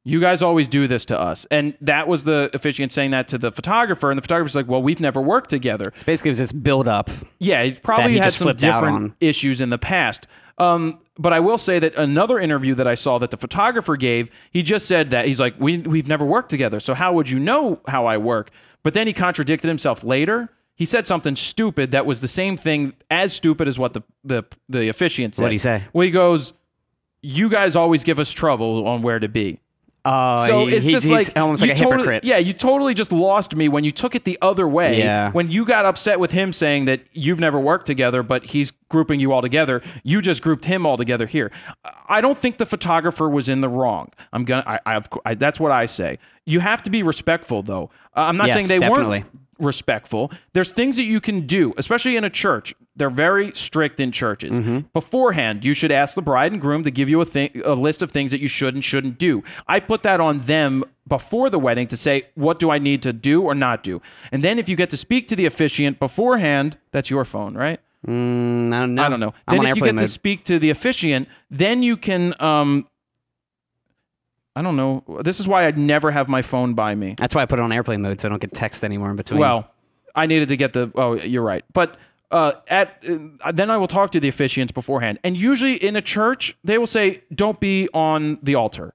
You guys always do this to us. And that was the officiant saying that to the photographer. And the photographer's like, well, we've never worked together. So basically, it was this build-up. Yeah, he probably had some different issues in the past. But I will say that another interview that I saw that the photographer gave, he just said that. He's like, we've never worked together, so how would you know how I work? But then he contradicted himself later. he said something stupid that was the same thing, as stupid as what the officiant said. What'd he say? Well, he goes, "You guys always give us trouble on where to be." So it's just he's almost like a hypocrite. Yeah, you totally just lost me when you took it the other way. Yeah. When you got upset with him saying that you've never worked together, but he's grouping you all together, you just grouped him all together here. I don't think the photographer was in the wrong. That's what I say. You have to be respectful, though. I'm not saying they definitely weren't respectful. There's things that you can do, especially in a church. They're very strict in churches. Beforehand, you should ask the bride and groom to give you a list of things that you should and shouldn't do. I put that on them before the wedding to say, what do I need to do or not do? And then if you get to speak to the officiant beforehand, that's your phone, right? I don't know. I don't know. I'm Then on if you airplane get to mode. speak to the officiant, then you can, I don't know. This is why I'd never have my phone by me. That's why I put it on airplane mode so I don't get text anymore in between. Well, I needed to get oh, you're right. But then I will talk to the officiants beforehand. And usually in a church, they will say, don't be on the altar.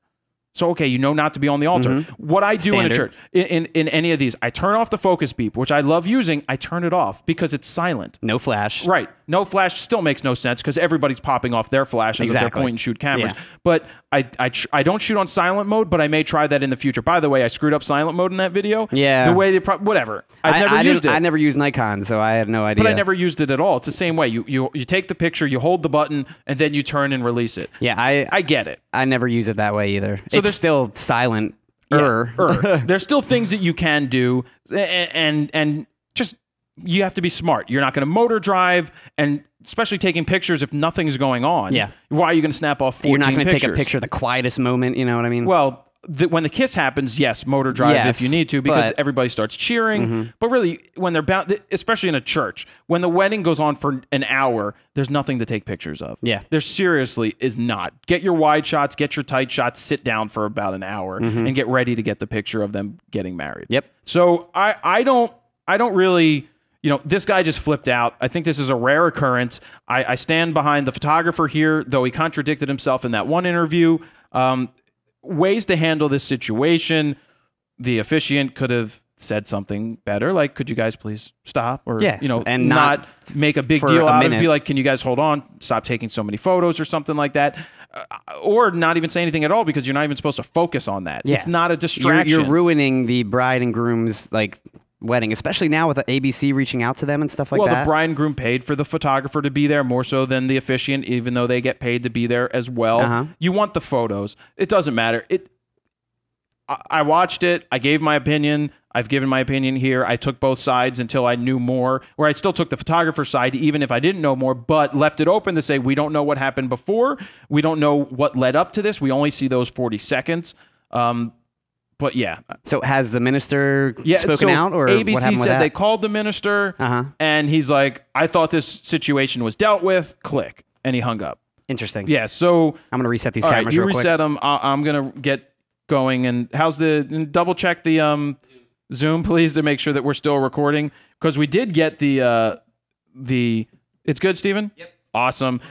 So, okay, you know not to be on the altar. What I do in a church, in any of these, I turn off the focus beep, which I love using. I turn it off because it's silent. no flash. Right. No flash still makes no sense because everybody's popping off their flashes of their Exactly. point and shoot cameras. Yeah. But I don't shoot on silent mode, but I may try that in the future. By the way, I screwed up silent mode in that video. Yeah. The way they whatever. I've never used it. I never used Nikon, so I have no idea. But I never used it at all. It's the same way. You take the picture, you hold the button, and then you turn and release it. Yeah, I get it. I never use it that way either. So It's there's- still silent. There's still things that you can do, and just you have to be smart. You're not going to motor drive, and especially taking pictures if nothing's going on. Yeah. Why are you going to snap off 14 You're not going to pictures? take a picture of the quietest moment. You know what I mean? Well, when the kiss happens, yes, motor drive Yes, if you need to, because but- everybody starts cheering. But really, when they're bound, especially in a church, when the wedding goes on for an hour, there's nothing to take pictures of. Yeah. There seriously is not. Get your wide shots, get your tight shots, sit down for about an hour, and get ready to get the picture of them getting married. Yep. So I don't really. This guy just flipped out. I think this is a rare occurrence. I stand behind the photographer here, though he contradicted himself in that one interview. Ways to handle this situation. The officiant could have said something better, like, could you guys please stop? Or, Yeah, and not make a big for deal a out of it. minute. Be like, can you guys hold on? Stop taking so many photos or something like that. Or not even say anything at all because you're not even supposed to focus on that. Yeah. It's not a distraction. You're ruining the bride and groom's wedding, especially now with the ABC reaching out to them and stuff like Well, that. the bride and groom paid for the photographer to be there more so than the officiant, even though they get paid to be there as well. You want the photos. It doesn't matter. I watched it. I gave my opinion. I've given my opinion here. I took both sides until I knew more, or I still took the photographer's side, even if I didn't know more, but left it open to say, we don't know what happened before. We don't know what led up to this. We only see those 40 seconds. But yeah. So has the minister spoken so out, or ABC what happened with said that? they called the minister, and he's like, I thought this situation was dealt with. Click. And he hung up. Interesting. Yeah, so I'm going to reset these all right, cameras you real quick. reset them. I'm going to get going. And and double check the Zoom, please, to make sure that we're still recording. Because we did get the it's good, Stephen? Yep. Awesome.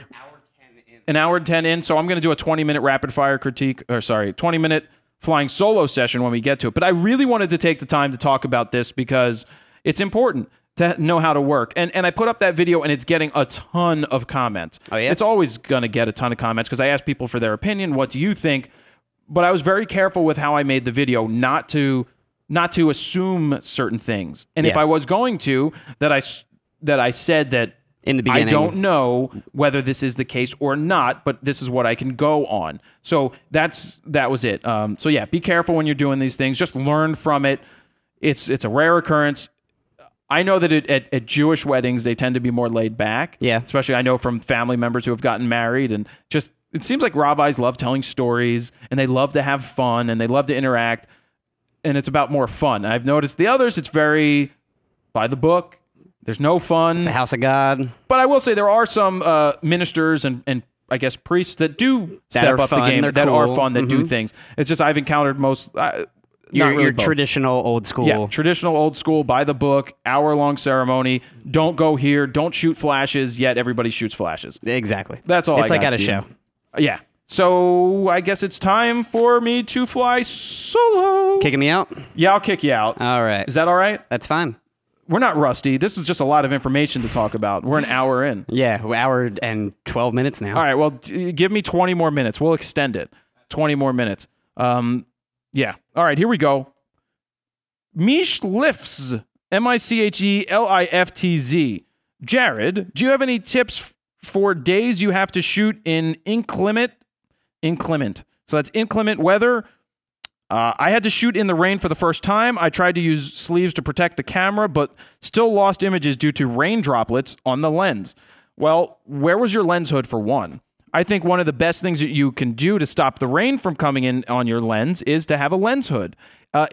An hour and 10 in. So I'm going to do a 20-minute rapid fire critique, 20-minute flying solo session when we get to it. But I really wanted to take the time to talk about this because it's important to know how to work. And I put up that video and it's getting a ton of comments. Oh, yeah? It's always going to get a ton of comments because I ask people for their opinion. What do you think? But I was very careful with how I made the video not to assume certain things. And if Yeah. I was going to, that I said that In the beginning. I don't know whether this is the case or not, but this is what I can go on. So that was it. So yeah, be careful when you're doing these things. Just learn from it. It's a rare occurrence. I know that at Jewish weddings, they tend to be more laid back. Yeah. Especially I know from family members who have gotten married, and just it seems like rabbis love telling stories and they love to have fun and they love to interact, and it's about more fun. I've noticed the others, it's very by the book. There's no fun. It's the house of God. But I will say there are some ministers and I guess priests that do That step are up the fun, game, they're that are cool. fun, that do things. It's just I've encountered most. Your traditional old school. Yeah, traditional old school, by the book, hour-long ceremony. Don't go here. Don't shoot flashes. Yet everybody shoots flashes. Exactly. That's all. It's I like got, at a Steven. show. Yeah. So I guess it's time for me to fly solo. Kicking me out? Yeah, I'll kick you out. All right. Is that all right? That's fine. we're not rusty. This is just a lot of information to talk about. We're an hour in. Yeah, hour and 12 minutes now. All right, well, give me 20 more minutes. We'll extend it. 20 more minutes. Yeah. All right, here we go. Mish Lifts, MICHELIFTZ. Jared, do you have any tips for days you have to shoot in inclement? So that's inclement weather. I had to shoot in the rain for the first time. I tried to use sleeves to protect the camera, but still lost images due to rain droplets on the lens. Well, where was your lens hood for one? I think one of the best things that you can do to stop the rain from coming in on your lens is to have a lens hood.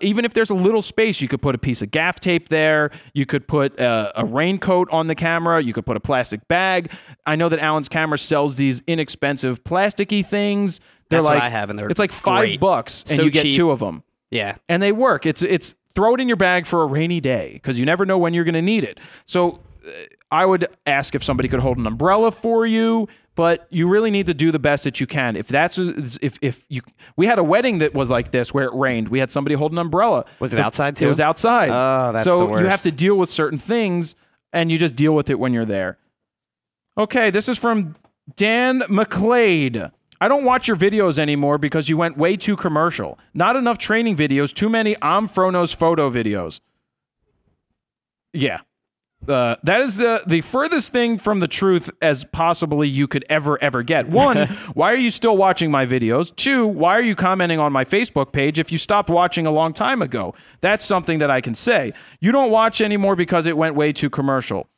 Even if there's a little space, you could put a piece of gaff tape there. You could put a raincoat on the camera. You could put a plastic bag. I know that Allen's camera sells these inexpensive plasticky things. They're That's like, what I have, and they're it's like great. $5, and So you get cheap. 2 of them. Yeah. And they work. It's throw it in your bag for a rainy day because you never know when you're going to need it. So I would ask if somebody could hold an umbrella for you, but you really need to do the best that you can. If that's if you, we had a wedding that was like this where it rained. We had somebody hold an umbrella. Was it outside too? It was outside. Oh, that's so the worst. you have to deal with certain things, and you just deal with it when you're there. Okay, this is from Dan McClade. I don't watch your videos anymore because you went way too commercial. Not enough training videos, too many FroKnowsPhoto videos. Yeah. That is the furthest thing from the truth as possibly you could ever get. 1, why are you still watching my videos? 2, why are you commenting on my Facebook page if you stopped watching a long time ago? That's something that I can say. You don't watch anymore because it went way too commercial.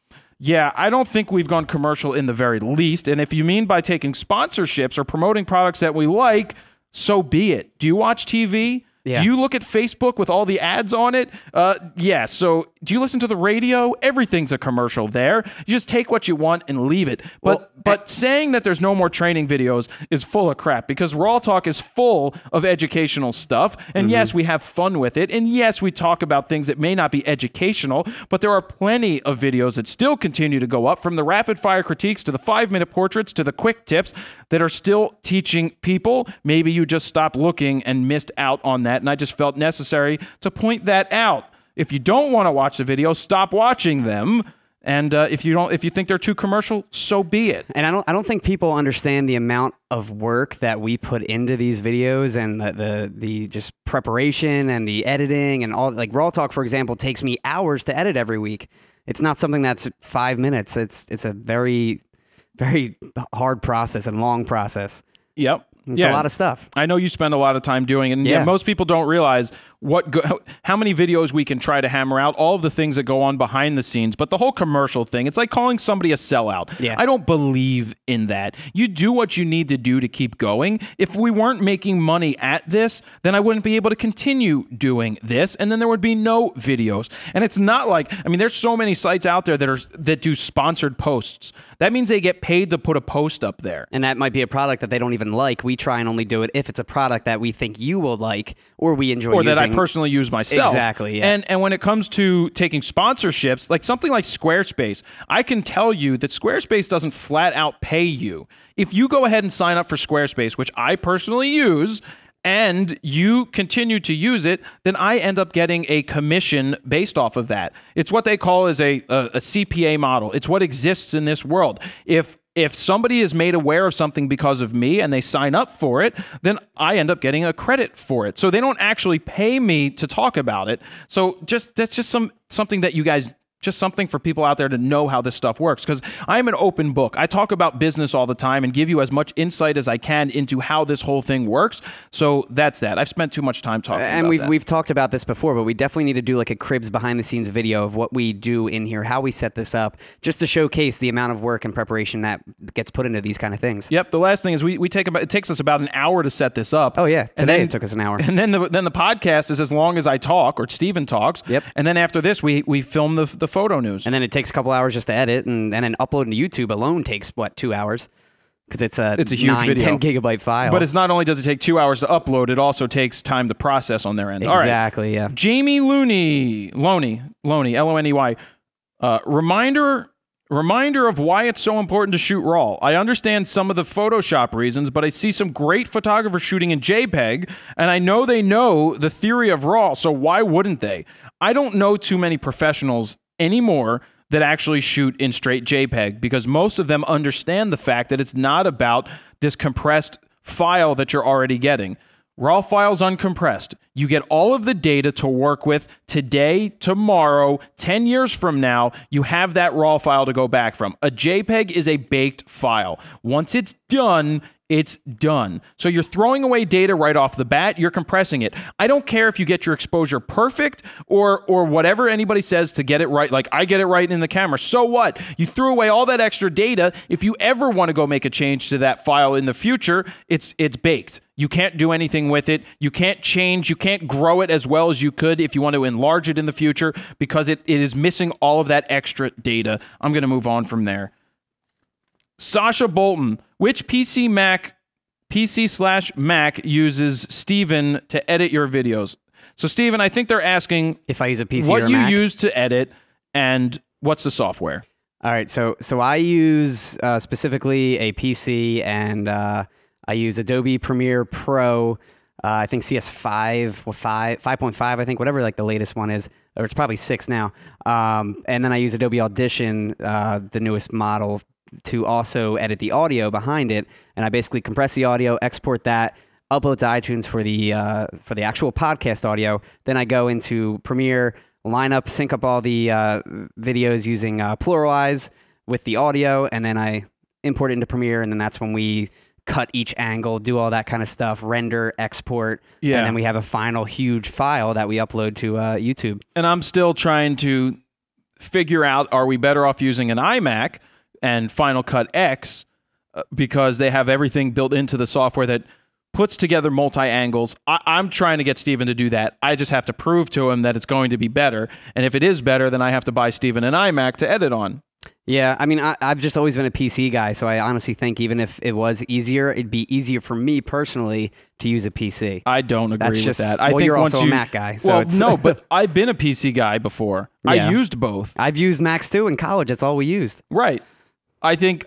Yeah, I don't think we've gone commercial in the very least. And if you mean by taking sponsorships or promoting products that we like, so be it. Do you watch TV? Yeah. Do you look at Facebook with all the ads on it? Yeah. So do you listen to the radio? Everything's a commercial there. You just take what you want and leave it. But saying that there's no more training videos is full of crap because RAWtalk is full of educational stuff. And yes, we have fun with it. And yes, we talk about things that may not be educational, but there are plenty of videos that still continue to go up, from the rapid fire critiques to the 5-minute portraits to the quick tips, that are still teaching people. Maybe you just stopped looking and missed out on that. And I just felt necessary to point that out. If you don't want to watch the video, stop watching them. And if you think they're too commercial, so be it. And I don't think people understand the amount of work that we put into these videos, and the just preparation and the editing and all. Like RAWtalk, for example, takes me hours to edit every week. It's not something that's 5 minutes. It's a very, very hard process and long process. Yep. It's a lot of stuff. I know you spend a lot of time doing it, and Yeah. most people don't realize how many videos we can try to hammer out, all of the things that go on behind the scenes. But the whole commercial thing, it's like calling somebody a sellout. Yeah. I don't believe in that. You do what you need to do to keep going. If we weren't making money at this, then I wouldn't be able to continue doing this, and then there would be no videos. And it's not like, I mean, there's so many sites out there that do sponsored posts. That means they get paid to put a post up there. And that might be a product that they don't even like. We try and only do it if it's a product that we think you will like or we enjoy or using. that I personally use myself. Exactly, yeah. And when it comes to taking sponsorships, like something like Squarespace, I can tell you that Squarespace doesn't flat out pay you. If you go ahead and sign up for Squarespace, which I personally use, and you continue to use it, then I end up getting a commission based off of that. It's what they call as a CPA model. It's what exists in this world. If somebody is made aware of something because of me and they sign up for it, then I end up getting a credit for it. So they don't actually pay me to talk about it. So that's just something that you guys, just something for people out there to know how this stuff works, because I'm an open book. I talk about business all the time and give you as much insight as I can into how this whole thing works. So that's that. I've spent too much time talking about that. And we've talked about this before, but we definitely need to do like a Cribs behind the scenes video of what we do in here, how we set this up, just to showcase the amount of work and preparation that gets put into these kind of things. Yep. The last thing is it takes us about an hour to set this up. Oh yeah, today it took us an hour. And then the podcast is as long as I talk or Stephen talks. Yep. And then after this, we film the photo news. And then it takes a couple hours just to edit, and then uploading to YouTube alone takes, what, 2 hours? Because it's a huge 9, video. 10 gigabyte file. But it's not only does it take 2 hours to upload, it also takes time to process on their end. Exactly, All right. yeah. Jamie Loney, L-O-N-E-Y. Reminder of why it's so important to shoot RAW. I understand some of the Photoshop reasons, but I see some great photographers shooting in JPEG, and I know they know the theory of RAW, so why wouldn't they? I don't know too many professionals anymore that actually shoot in straight JPEG, because most of them understand the fact that it's not about this compressed file that you're already getting. RAW files uncompressed. You get all of the data to work with today, tomorrow, 10 years from now. You have that RAW file to go back from. A JPEG is a baked file. Once it's done, it's done. So you're throwing away data right off the bat. You're compressing it. I don't care if you get your exposure perfect or whatever anybody says to get it right. Like, I get it right in the camera. So what? You threw away all that extra data. If you ever want to go make a change to that file in the future, it's baked. You can't do anything with it. You can't change. You can't grow it as well as you could if you want to enlarge it in the future, because it is missing all of that extra data. I'm going to move on from there. Sasha Bolton, which PC/Mac uses Stephen to edit your videos? So, Stephen, I think they're asking if I use a PC what or a you Mac. use to edit and what's the software. All right, so I use specifically a PC, and I use Adobe Premiere Pro. I think CS5 or 5.5, I think, whatever like the latest one is, or it's probably 6 now. And then I use Adobe Audition, the newest model, to also edit the audio behind it. And I basically compress the audio, export that, upload to iTunes for the actual podcast audio. Then I go into Premiere, line up, sync up all the videos using Pluralize with the audio, and then I import it into Premiere, and then that's when we cut each angle, do all that kind of stuff, render, export, and then we have a final huge file that we upload to YouTube. And I'm still trying to figure out, are we better off using an iMac and Final Cut X because they have everything built into the software that puts together multi-angles. I'm trying to get Stephen to do that. I just have to prove to him that it's going to be better. And if it is better, then I have to buy Stephen an iMac to edit on. Yeah, I mean, I've just always been a PC guy, so I honestly think even if it was easier, it'd be easier for me personally to use a PC. I don't agree with that. I think you're once also a Mac guy. So well, it's no, but I've been a PC guy before. Yeah. I used both. I've used Macs too in college. That's all we used. Right. I think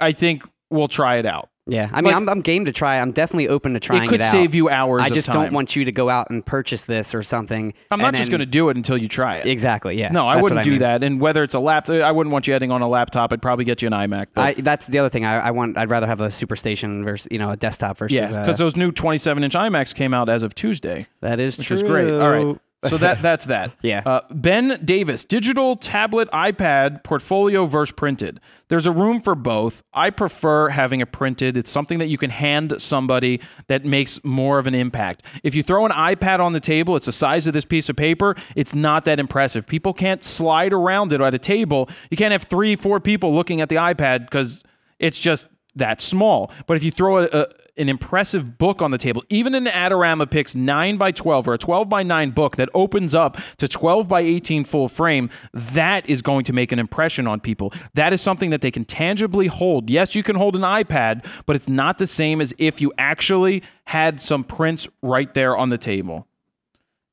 we'll try it out. Yeah, I mean, I'm game to try. I'm definitely open to trying it out. It could save you hours of time. I just don't want you to go out and purchase this or something. I'm not just going to do it until you try it. Exactly, yeah. No, I wouldn't do that. And whether it's a laptop, I wouldn't want you editing on a laptop. I'd probably get you an iMac. That's the other thing. I'd rather have a Superstation versus, a desktop versus... Yeah, because those new 27-inch iMacs came out as of Tuesday. That is true. Which is great. All right. So that's that. Yeah. Ben Davis, digital, tablet, iPad, portfolio versus printed. There's a room for both. I prefer having it printed. It's something that you can hand somebody that makes more of an impact. If you throw an iPad on the table, it's the size of this piece of paper, it's not that impressive. People can't slide around it at a table. You can't have 3-4 people looking at the iPad because it's just that small. But if you throw an impressive book on the table, even an Adorama Pix 9x12 or a 12x9 book that opens up to 12x18 full frame, that is going to make an impression on people. That is something that they can tangibly hold. Yes, you can hold an iPad, but it's not the same as if you actually had some prints right there on the table.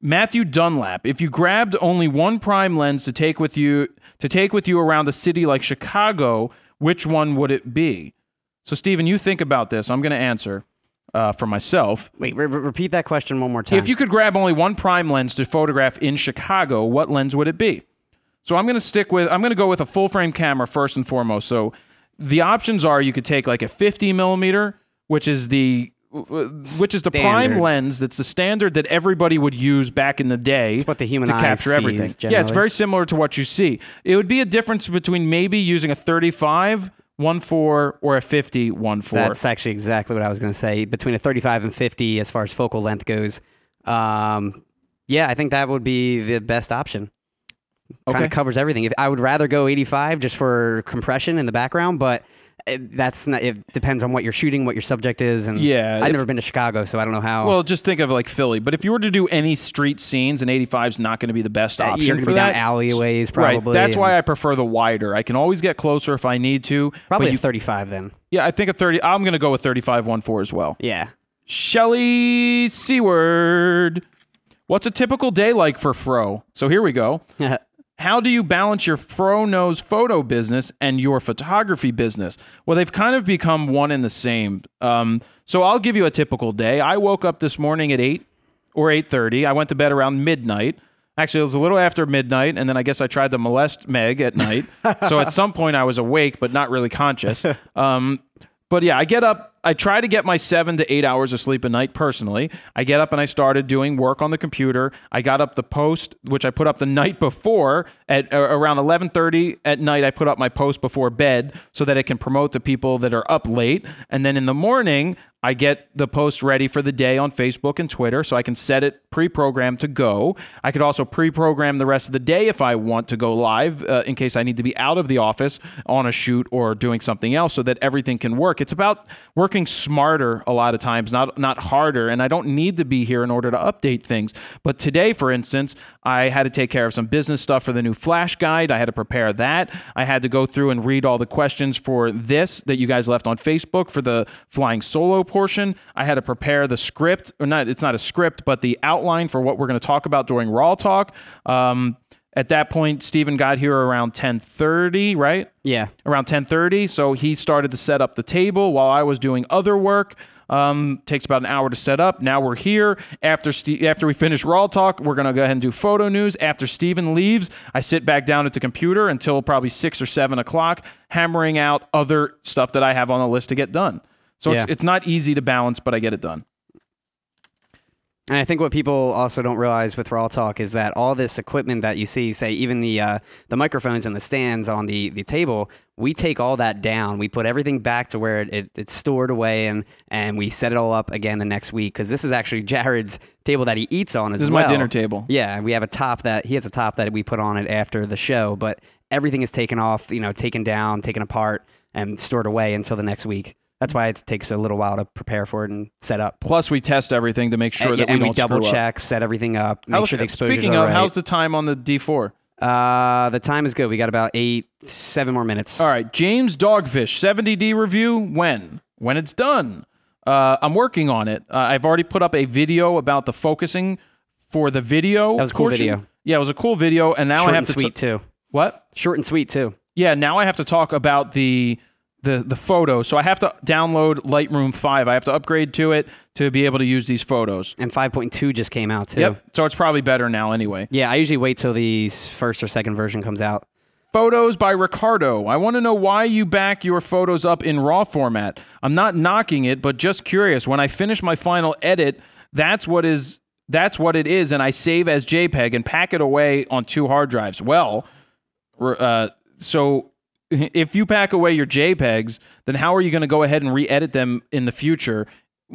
Matthew Dunlap, if you grabbed only one prime lens to take with you around a city like Chicago, which one would it be? So, Stephen, you think about this. I'm going to answer for myself. Wait, repeat that question one more time. If you could grab only one prime lens to photograph in Chicago, what lens would it be? So I'm going to go with a full frame camera first and foremost. So the options are you could take like a 50 millimeter, which is the prime lens. That's the standard that everybody would use back in the day. It's what the human to eye capture sees, everything. generally. Yeah, it's very similar to what you see. It would be a difference between maybe using a 35 1.4 or a 50 1.4. That's actually exactly what I was going to say. Between a 35 and 50 as far as focal length goes. Yeah, I think that would be the best option. Kind of covers everything. I would rather go 85 just for compression in the background, but it depends on what you're shooting, what your subject is. And yeah, I've never been to Chicago, so I don't know how. Well, just think of like Philly. But if you were to do any street scenes, an 85 is not going to be the best option you're going to be down alleyways, probably. Right. That's why I prefer the wider. I can always get closer if I need to. Probably a 35 then. Yeah, I think a 30. I'm going to go with 35 1.4 as well. Yeah. Shelly Seward. What's a typical day like for Fro? So here we go. How do you balance your FroKnowsPhoto business and your photography business? Well, they've kind of become one and the same. So I'll give you a typical day. I woke up this morning at 8 or 8:30. I went to bed around midnight. Actually, it was a little after midnight, and then I guess I tried to molest Meg at night. So at some point I was awake, but not really conscious. But yeah, I get up. I try to get my 7 to 8 hours of sleep a night personally. I get up and I started doing work on the computer. I got up the post, which I put up the night before at around 11:30 at night. I put up my post before bed so that it can promote to people that are up late. And then in the morning, I get the post ready for the day on Facebook and Twitter so I can set it pre-programmed to go. I could also pre-program the rest of the day if I want to go live in case I need to be out of the office on a shoot or doing something else so that everything can work. It's about working smarter a lot of times, not harder, and I don't need to be here in order to update things. But today, for instance, I had to take care of some business stuff for the new Flash guide. I had to prepare that. I had to go through and read all the questions for this that you guys left on Facebook for the flying solo portion. I had to prepare the script, or not, it's not a script, but the outline for what we're going to talk about during RAWtalk. At that point, Stephen got here around 10:30, right? Yeah. Around 10:30. So he started to set up the table while I was doing other work. Takes about an hour to set up. Now we're here. After we finish RAWtalk, we're going to go ahead and do photo news. After Stephen leaves, I sit back down at the computer until probably 6 or 7 o'clock, hammering out other stuff that I have on the list to get done. So it's not easy to balance, but I get it done. And I think what people also don't realize with RAWtalk is that all this equipment that you see, say even the microphones and the stands on the table, we take all that down. We put everything back to where it's stored away, and we set it all up again the next week, because this is actually Jared's table that he eats on as well. This is my dinner table. Yeah, we have a top that he has a top that we put on it after the show, but everything is taken off, taken down, taken apart, and stored away until the next week. That's why it takes a little while to prepare for it and set up. Plus, we test everything to make sure that we don't double screw check, set everything up, make sure the exposure's Speaking all of, right. how's the time on the D4? The time is good. We got about 7 more minutes. All right, James Dogfish, 70D review, when? When it's done. I'm working on it. I've already put up a video about the focusing for the video. That was a cool video. Yeah, it was a cool video, and now Short I have and to sweet too. What? Short and sweet too. Yeah, now I have to talk about the photo. So I have to download Lightroom 5. I have to upgrade to it to be able to use these photos. And 5.2 just came out too. Yep. So it's probably better now anyway. Yeah, I usually wait till the first or second version comes out. Photos by Ricardo. I want to know why you back your photos up in RAW format. I'm not knocking it, but just curious. When I finish my final edit, that's what it is, and I save as JPEG and pack it away on 2 hard drives. Well, so if you pack away your JPEGs, then how are you going to go ahead and re-edit them in the future?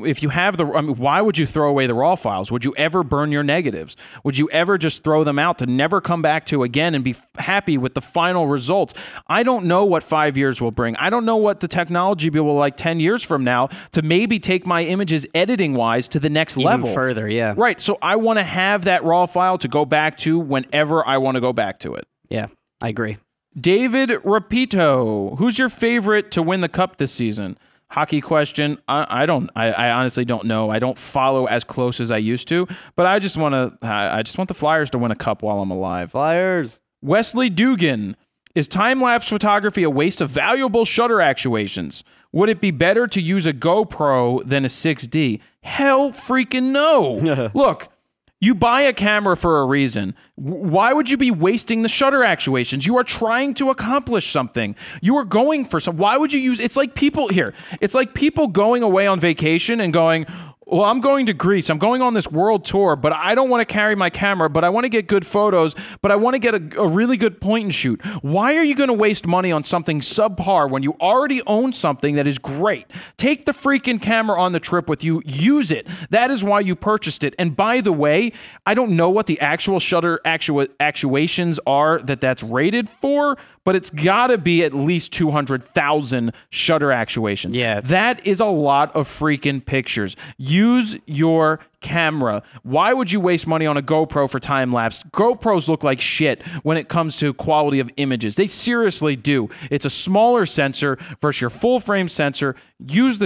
If you have why would you throw away the RAW files? Would you ever burn your negatives? Would you ever just throw them out to never come back to again and be happy with the final results? I don't know what 5 years will bring. I don't know what the technology will be like 10 years from now to maybe take my images editing-wise to the next level. Even further, yeah. Right, so I want to have that RAW file to go back to whenever I want to go back to it. Yeah, I agree. David Rapito, who's your favorite to win the cup this season? Hockey question. I honestly don't know. I don't follow as close as I used to, but I just want the Flyers to win a cup while I'm alive. Flyers. Wesley Dugan, is time-lapse photography a waste of valuable shutter actuations? Would it be better to use a GoPro than a 6D? Hell freaking no. Look, you buy a camera for a reason. Why would you be wasting the shutter actuations? You are trying to accomplish something. You are going for some. Why would you use? It's like people here. It's like people going away on vacation and going, well, I'm going to Greece. I'm going on this world tour, but I don't want to carry my camera, but I want to get good photos, but I want to get a really good point and shoot. Why are you going to waste money on something subpar when you already own something that is great? Take the freaking camera on the trip with you. Use it. That is why you purchased it. And by the way, I don't know what the actual shutter actuations are that's rated for, but it's got to be at least 200,000 shutter actuations. Yeah. That is a lot of freaking pictures. Use your camera. Why would you waste money on a GoPro for time-lapse? GoPros look like shit when it comes to quality of images. They seriously do. It's a smaller sensor versus your full-frame sensor. Use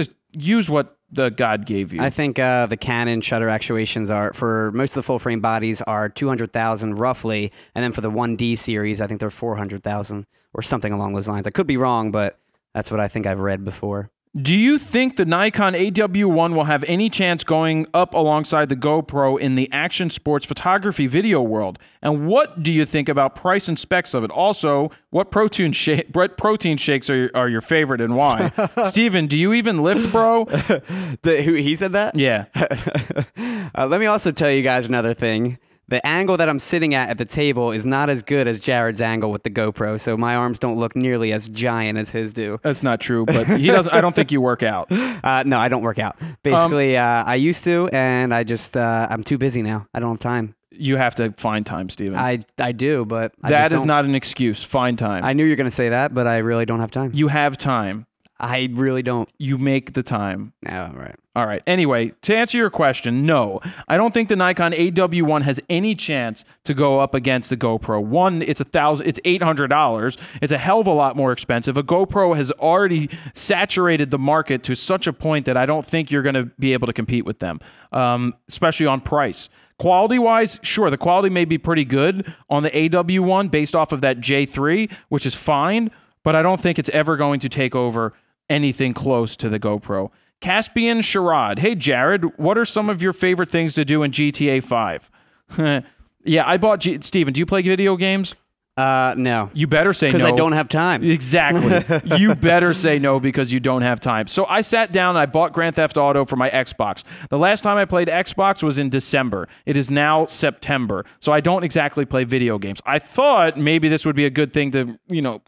what the God gave you. I think the Canon shutter actuations are, for most of the full-frame bodies, are 200,000 roughly, and then for the 1D series, I think they're 400,000 or something along those lines. I could be wrong, but that's what I think I've read before. Do you think the Nikon AW1 will have any chance going up alongside the GoPro in the action sports photography video world? And what do you think about price and specs of it? Also, what protein shakes are your favorite and why? Steven, do you even lift, bro? He said that? Yeah. Let me also tell you guys another thing. The angle that I'm sitting at the table is not as good as Jared's angle with the GoPro, so my arms don't look nearly as giant as his do. That's not true, but he doesn't. I don't think you work out. No, I don't work out. Basically, I used to, and I just I'm too busy now. I don't have time. You have to find time, Steven. I do, but that is not an excuse. Find time. I knew you were going to say that, but I really don't have time. You have time. I really don't. You make the time. Oh, right. All right. Anyway, to answer your question, no. I don't think the Nikon AW1 has any chance to go up against the GoPro. One, it's $800. It's a hell of a lot more expensive. A GoPro has already saturated the market to such a point that I don't think you're going to be able to compete with them, especially on price. Quality-wise, sure, the quality may be pretty good on the AW1 based off of that J3, which is fine, but I don't think it's ever going to take over anything close to the GoPro. Caspian Sherrod. Hey, Jared, what are some of your favorite things to do in GTA 5? Yeah, I bought... Steven, do you play video games? No. You better say no. Because I don't have time. Exactly. You better say no because you don't have time. So I sat down and I bought Grand Theft Auto for my Xbox. The last time I played Xbox was in December. It is now September. So I don't exactly play video games. I thought maybe this would be a good thing to,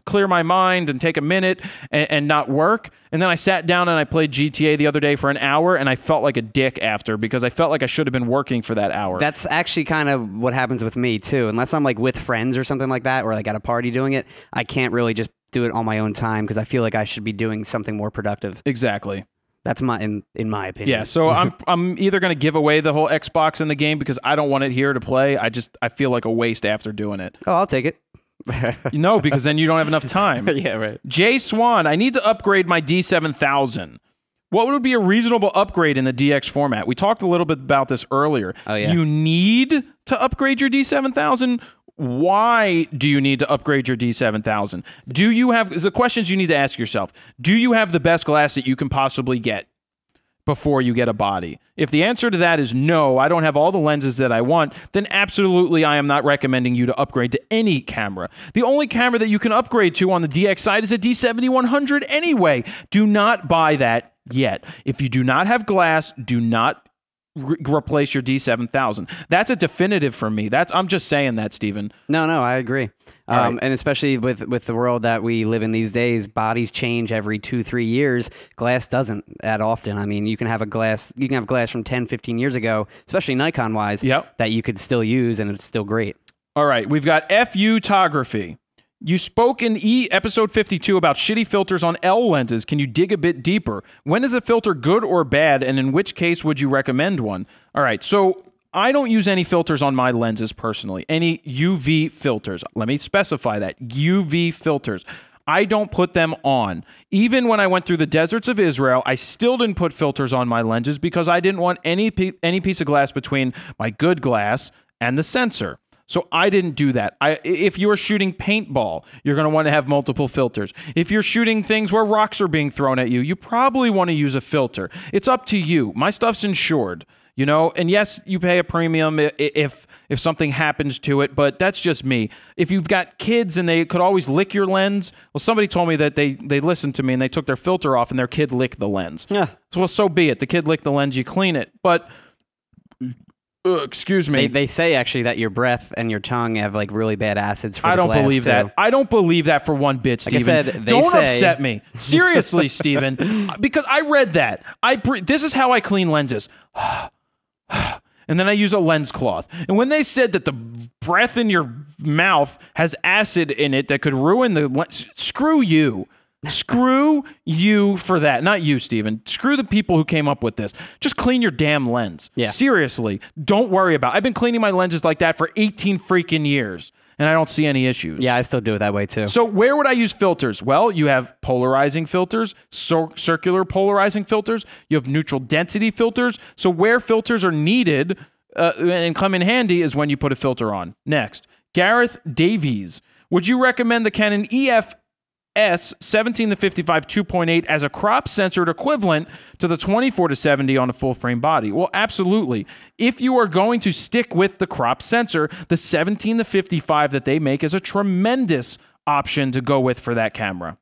clear my mind and take a minute and not work. And then I sat down and I played GTA the other day for an hour, and I felt like a dick after because I felt like I should have been working for that hour. That's actually kind of what happens with me, too. Unless I'm like with friends or something like that, or like at a party doing it, I can't really just do it on my own time because I feel like I should be doing something more productive. Exactly. That's in my opinion. Yeah, so I'm either going to give away the whole Xbox in the game because I don't want it here to play. I feel like a waste after doing it. Oh, I'll take it. No, because then you don't have enough time. Yeah, right. Jay Swan, I need to upgrade my D7000. What would be a reasonable upgrade in the DX format? We talked a little bit about this earlier. Oh, yeah. You need to upgrade your D7000. Why do you need to upgrade your D7000? Do you have the questions you need to ask yourself? Do you have the best glass that you can possibly get before you get a body? If the answer to that is no, I don't have all the lenses that I want, then absolutely I am not recommending you to upgrade to any camera. The only camera that you can upgrade to on the DX side is a D7100 anyway. Do not buy that yet. If you do not have glass, do not replace your D7000. That's a definitive for me. I'm just saying that, Steven. No, I agree. Right. And especially with the world that we live in these days, bodies change every 2-3 years. Glass doesn't that often. I mean, you can have glass from 10, 15 years ago, especially Nikon wise, yep, that you could still use and it's still great. All right, we've got FUtography. You spoke in episode 52 about shitty filters on L lenses. Can you dig a bit deeper? When is a filter good or bad, and in which case would you recommend one? All right, so I don't use any filters on my lenses personally, any UV filters. Let me specify that, UV filters. I don't put them on. Even when I went through the deserts of Israel, I still didn't put filters on my lenses because I didn't want any piece of glass between my good glass and the sensor. So I didn't do that. If you're shooting paintball, you're going to want to have multiple filters. If you're shooting things where rocks are being thrown at you, you probably want to use a filter. It's up to you. My stuff's insured, and yes, you pay a premium if something happens to it, but that's just me. If you've got kids and they could always lick your lens, well, somebody told me that they listened to me and they took their filter off and their kid licked the lens. Yeah. So be it. The kid licked the lens, you clean it. But excuse me. They say actually that your breath and your tongue have like really bad acids for the glass. I don't believe too. that. I don't believe that for one bit, Steven. Like I said, don't upset me. Seriously, Steven. Because I read that. This is how I clean lenses. And then I use a lens cloth. And when they said that the breath in your mouth has acid in it that could ruin the lens, screw you. Screw you for that. Not you, Steven. Screw the people who came up with this. Just clean your damn lens. Yeah. Seriously. Don't worry about it. I've been cleaning my lenses like that for 18 freaking years, and I don't see any issues. Yeah, I still do it that way too. So where would I use filters? Well, you have polarizing filters, circular polarizing filters. You have neutral density filters. So where filters are needed and come in handy is when you put a filter on. Next, Gareth Davies. Would you recommend the Canon EF 17-55 2.8 as a crop censored equivalent to the 24-70 on a full frame body? Well, absolutely. If you are going to stick with the crop sensor, the 17-55 that they make is a tremendous option to go with for that camera.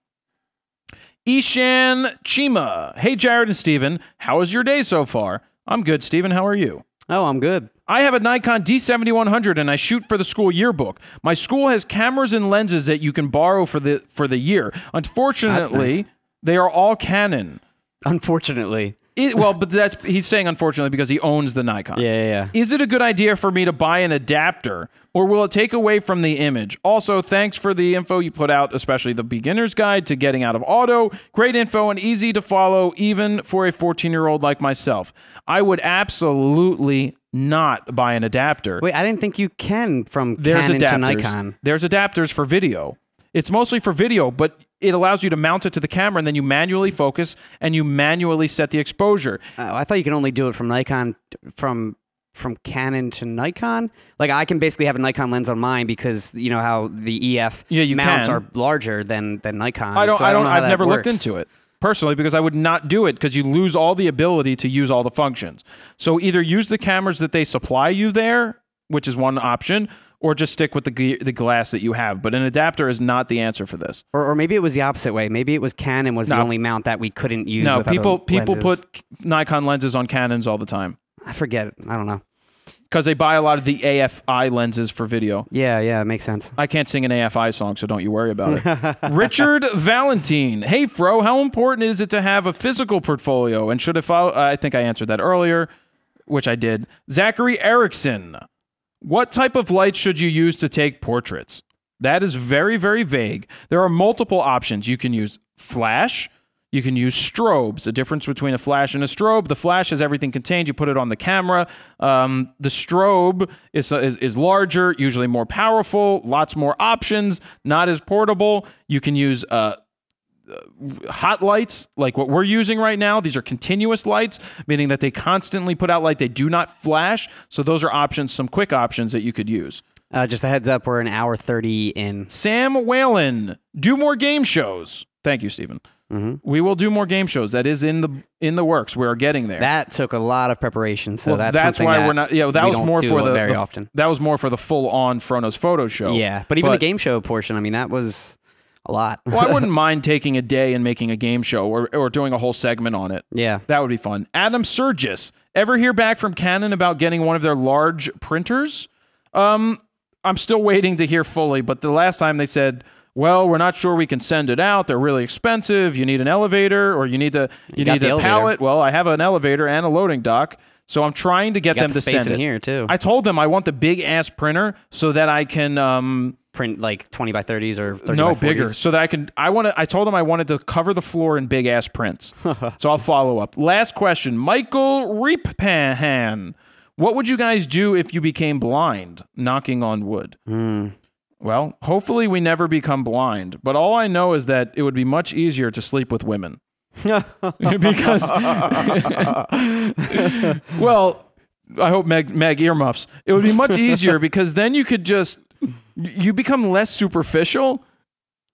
Ishan Chima. Hey, Jared and Stephen. How is your day so far? I'm good, Stephen. How are you? Oh, I'm good. I have a Nikon D7100 and I shoot for the school yearbook. My school has cameras and lenses that you can borrow for the year. Unfortunately, nice. They are all Canon. Unfortunately. Well, but he's saying unfortunately because he owns the Nikon. Yeah. Is it a good idea for me to buy an adapter, or will it take away from the image? Also, thanks for the info you put out, especially the beginner's guide to getting out of auto. Great info and easy to follow, even for a 14-year-old like myself. I would absolutely not buy an adapter. Wait, I didn't think you can from Canon to Nikon. There's adapters for video. It's mostly for video, but it allows you to mount it to the camera, and then you manually focus and you manually set the exposure. I thought you could only do it from Nikon, from Canon to Nikon. Like, I can basically have a Nikon lens on mine because you know how the EF mounts are larger than Nikon. I've never looked into it personally because I would not do it because you lose all the ability to use all the functions. So either use the cameras that they supply you there, which is one option, or just stick with the glass that you have. But an adapter is not the answer for this. Or maybe it was the opposite way. Maybe it was Canon was the only mount that we couldn't use. No, with people lenses. put Nikon lenses on Canons all the time. I forget. I don't know. Because they buy a lot of the AFI lenses for video. Yeah, it makes sense. I can't sing an AFI song, so don't you worry about it. Richard Valentine. Hey, Fro, how important is it to have a physical portfolio? And should it follow? I think I answered that earlier, which I did. Zachary Erickson. What type of light should you use to take portraits? That is very, very vague. There are multiple options. You can use flash. You can use strobes. The difference between a flash and a strobe, the flash has everything contained. You put it on the camera. The strobe is larger, usually more powerful, lots more options, not as portable. You can use hot lights, like what we're using right now. These are continuous lights, meaning that they constantly put out light. They do not flash. So those are options, some quick options that you could use. Just a heads up, we're an hour 30 in. Sam Whalen, do more game shows. Thank you, Stephen. We will do more game shows. That is in the works. We're getting there. That took a lot of preparation, so that's why we're not. Yeah, that was more for the very often. That was more for the full-on FroKnowsPhoto show. Yeah, but even the game show portion, I mean, that was a lot. Well, I wouldn't mind taking a day and making a game show or doing a whole segment on it. Yeah, that would be fun. Adam Surgis, ever hear back from Canon about getting one of their large printers? I'm still waiting to hear fully, but the last time they said, well, we're not sure we can send it out. They're really expensive. You need an elevator, or you need a pallet. Well, I have an elevator and a loading dock, so I'm trying to get them to send it. Here too. I told them I want the big ass printer so that I can print like 20 by 30s or 30 no by 40s. Bigger, so that I can. I told them I wanted to cover the floor in big ass prints. So I'll follow up. Last question, Michael Reeppan. What would you guys do if you became blind? Knocking on wood. Well, hopefully we never become blind, but all I know is that it would be much easier to sleep with women. Because, well, I hope Meg earmuffs. It would be much easier because then you could you become less superficial,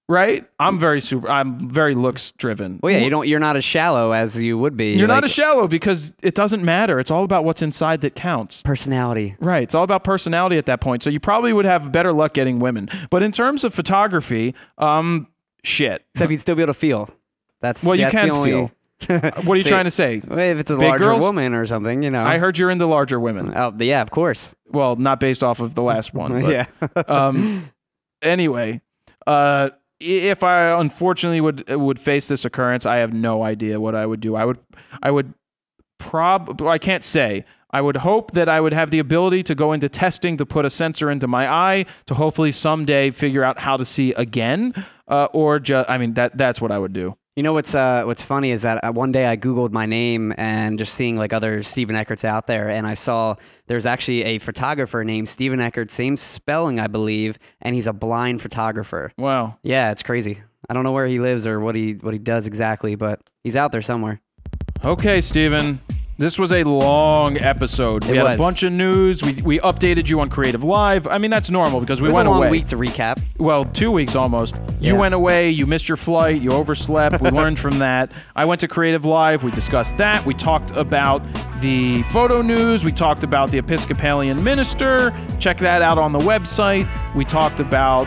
right? I'm very looks driven. Well, yeah, you're not as shallow as you would be. You're not as shallow because it doesn't matter. It's all about what's inside that counts. Personality. Right. It's all about personality at that point. So you probably would have better luck getting women. But in terms of photography, shit. Except you'd still be able to feel. You can feel. What are you trying to say? If it's a larger woman or something, you know. I heard you're into larger women. Oh, yeah, of course. Well, not based off of the last one. But, yeah. Anyway, if I unfortunately would face this occurrence, I have no idea what I would do. I can't say. I would hope that I would have the ability to go into testing to put a sensor into my eye to hopefully someday figure out how to see again. That's what I would do. You know what's funny is that one day I Googled my name and just seeing like other Stephen Eckerts out there, and I saw there's actually a photographer named Stephen Eckert, same spelling I believe, and he's a blind photographer. Wow. Yeah, it's crazy. I don't know where he lives or what he does exactly, but he's out there somewhere. Okay, Stephen. This was a long episode. We had a bunch of news. We updated you on Creative Live. I mean, that's normal because we went away. It was a long week to recap. Well, 2 weeks almost. You Yeah. went away, you missed your flight, you overslept. We learned from that. I went to Creative Live. We discussed that. We talked about the photo news. We talked about the Episcopalian minister. Check that out on the website. We talked about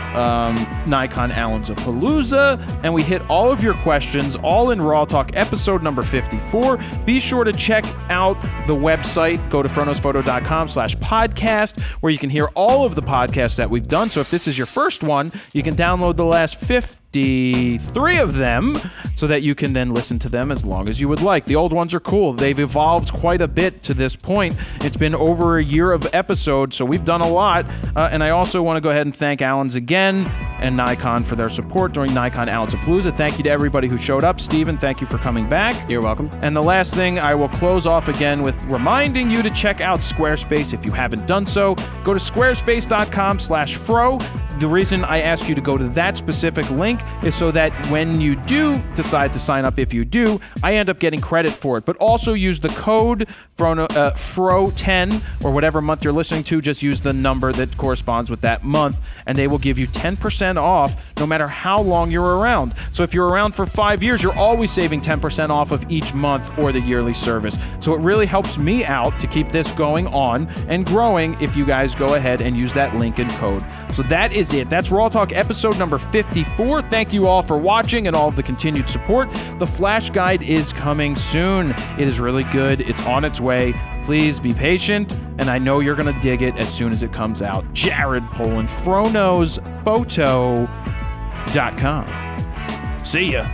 Nikon Allen's Palooza, and we hit all of your questions, all in Raw Talk episode number 54. Be sure to check out the website. Go to FroKnowsPhoto.com/podcast, where you can hear all of the podcasts that we've done. So if this is your first one, you can download the last 53 of them so that you can then listen to them as long as you would like. The old ones are cool. They've evolved quite a bit to this point. It's been over a year of episodes, so we've done a lot. And I also want to go ahead and thank Allen's again and Nikon for their support during Nikon Allen's Palooza. Thank you to everybody who showed up. Stephen, thank you for coming back. You're welcome. And the last thing, I will close off again with reminding you to check out Squarespace if you haven't done so. Go to squarespace.com/fro. The reason I ask you to go to that specific link is so that when you do decide to sign up, if you do, I end up getting credit for it. But also use the code FRO10 or whatever month you're listening to. Just use the number that corresponds with that month, and they will give you 10% off no matter how long you're around. So if you're around for 5 years, you're always saving 10% off of each month or the yearly service. So it really helps me out to keep this going on and growing if you guys go ahead and use that link and code. So that is it. That's Raw Talk episode number 54. Thank you all for watching and all of the continued support. The Flash Guide is coming soon. It is really good. It's on its way. Please be patient, and I know you're going to dig it as soon as it comes out. Jared Polin, FroKnowsPhoto.com. See ya.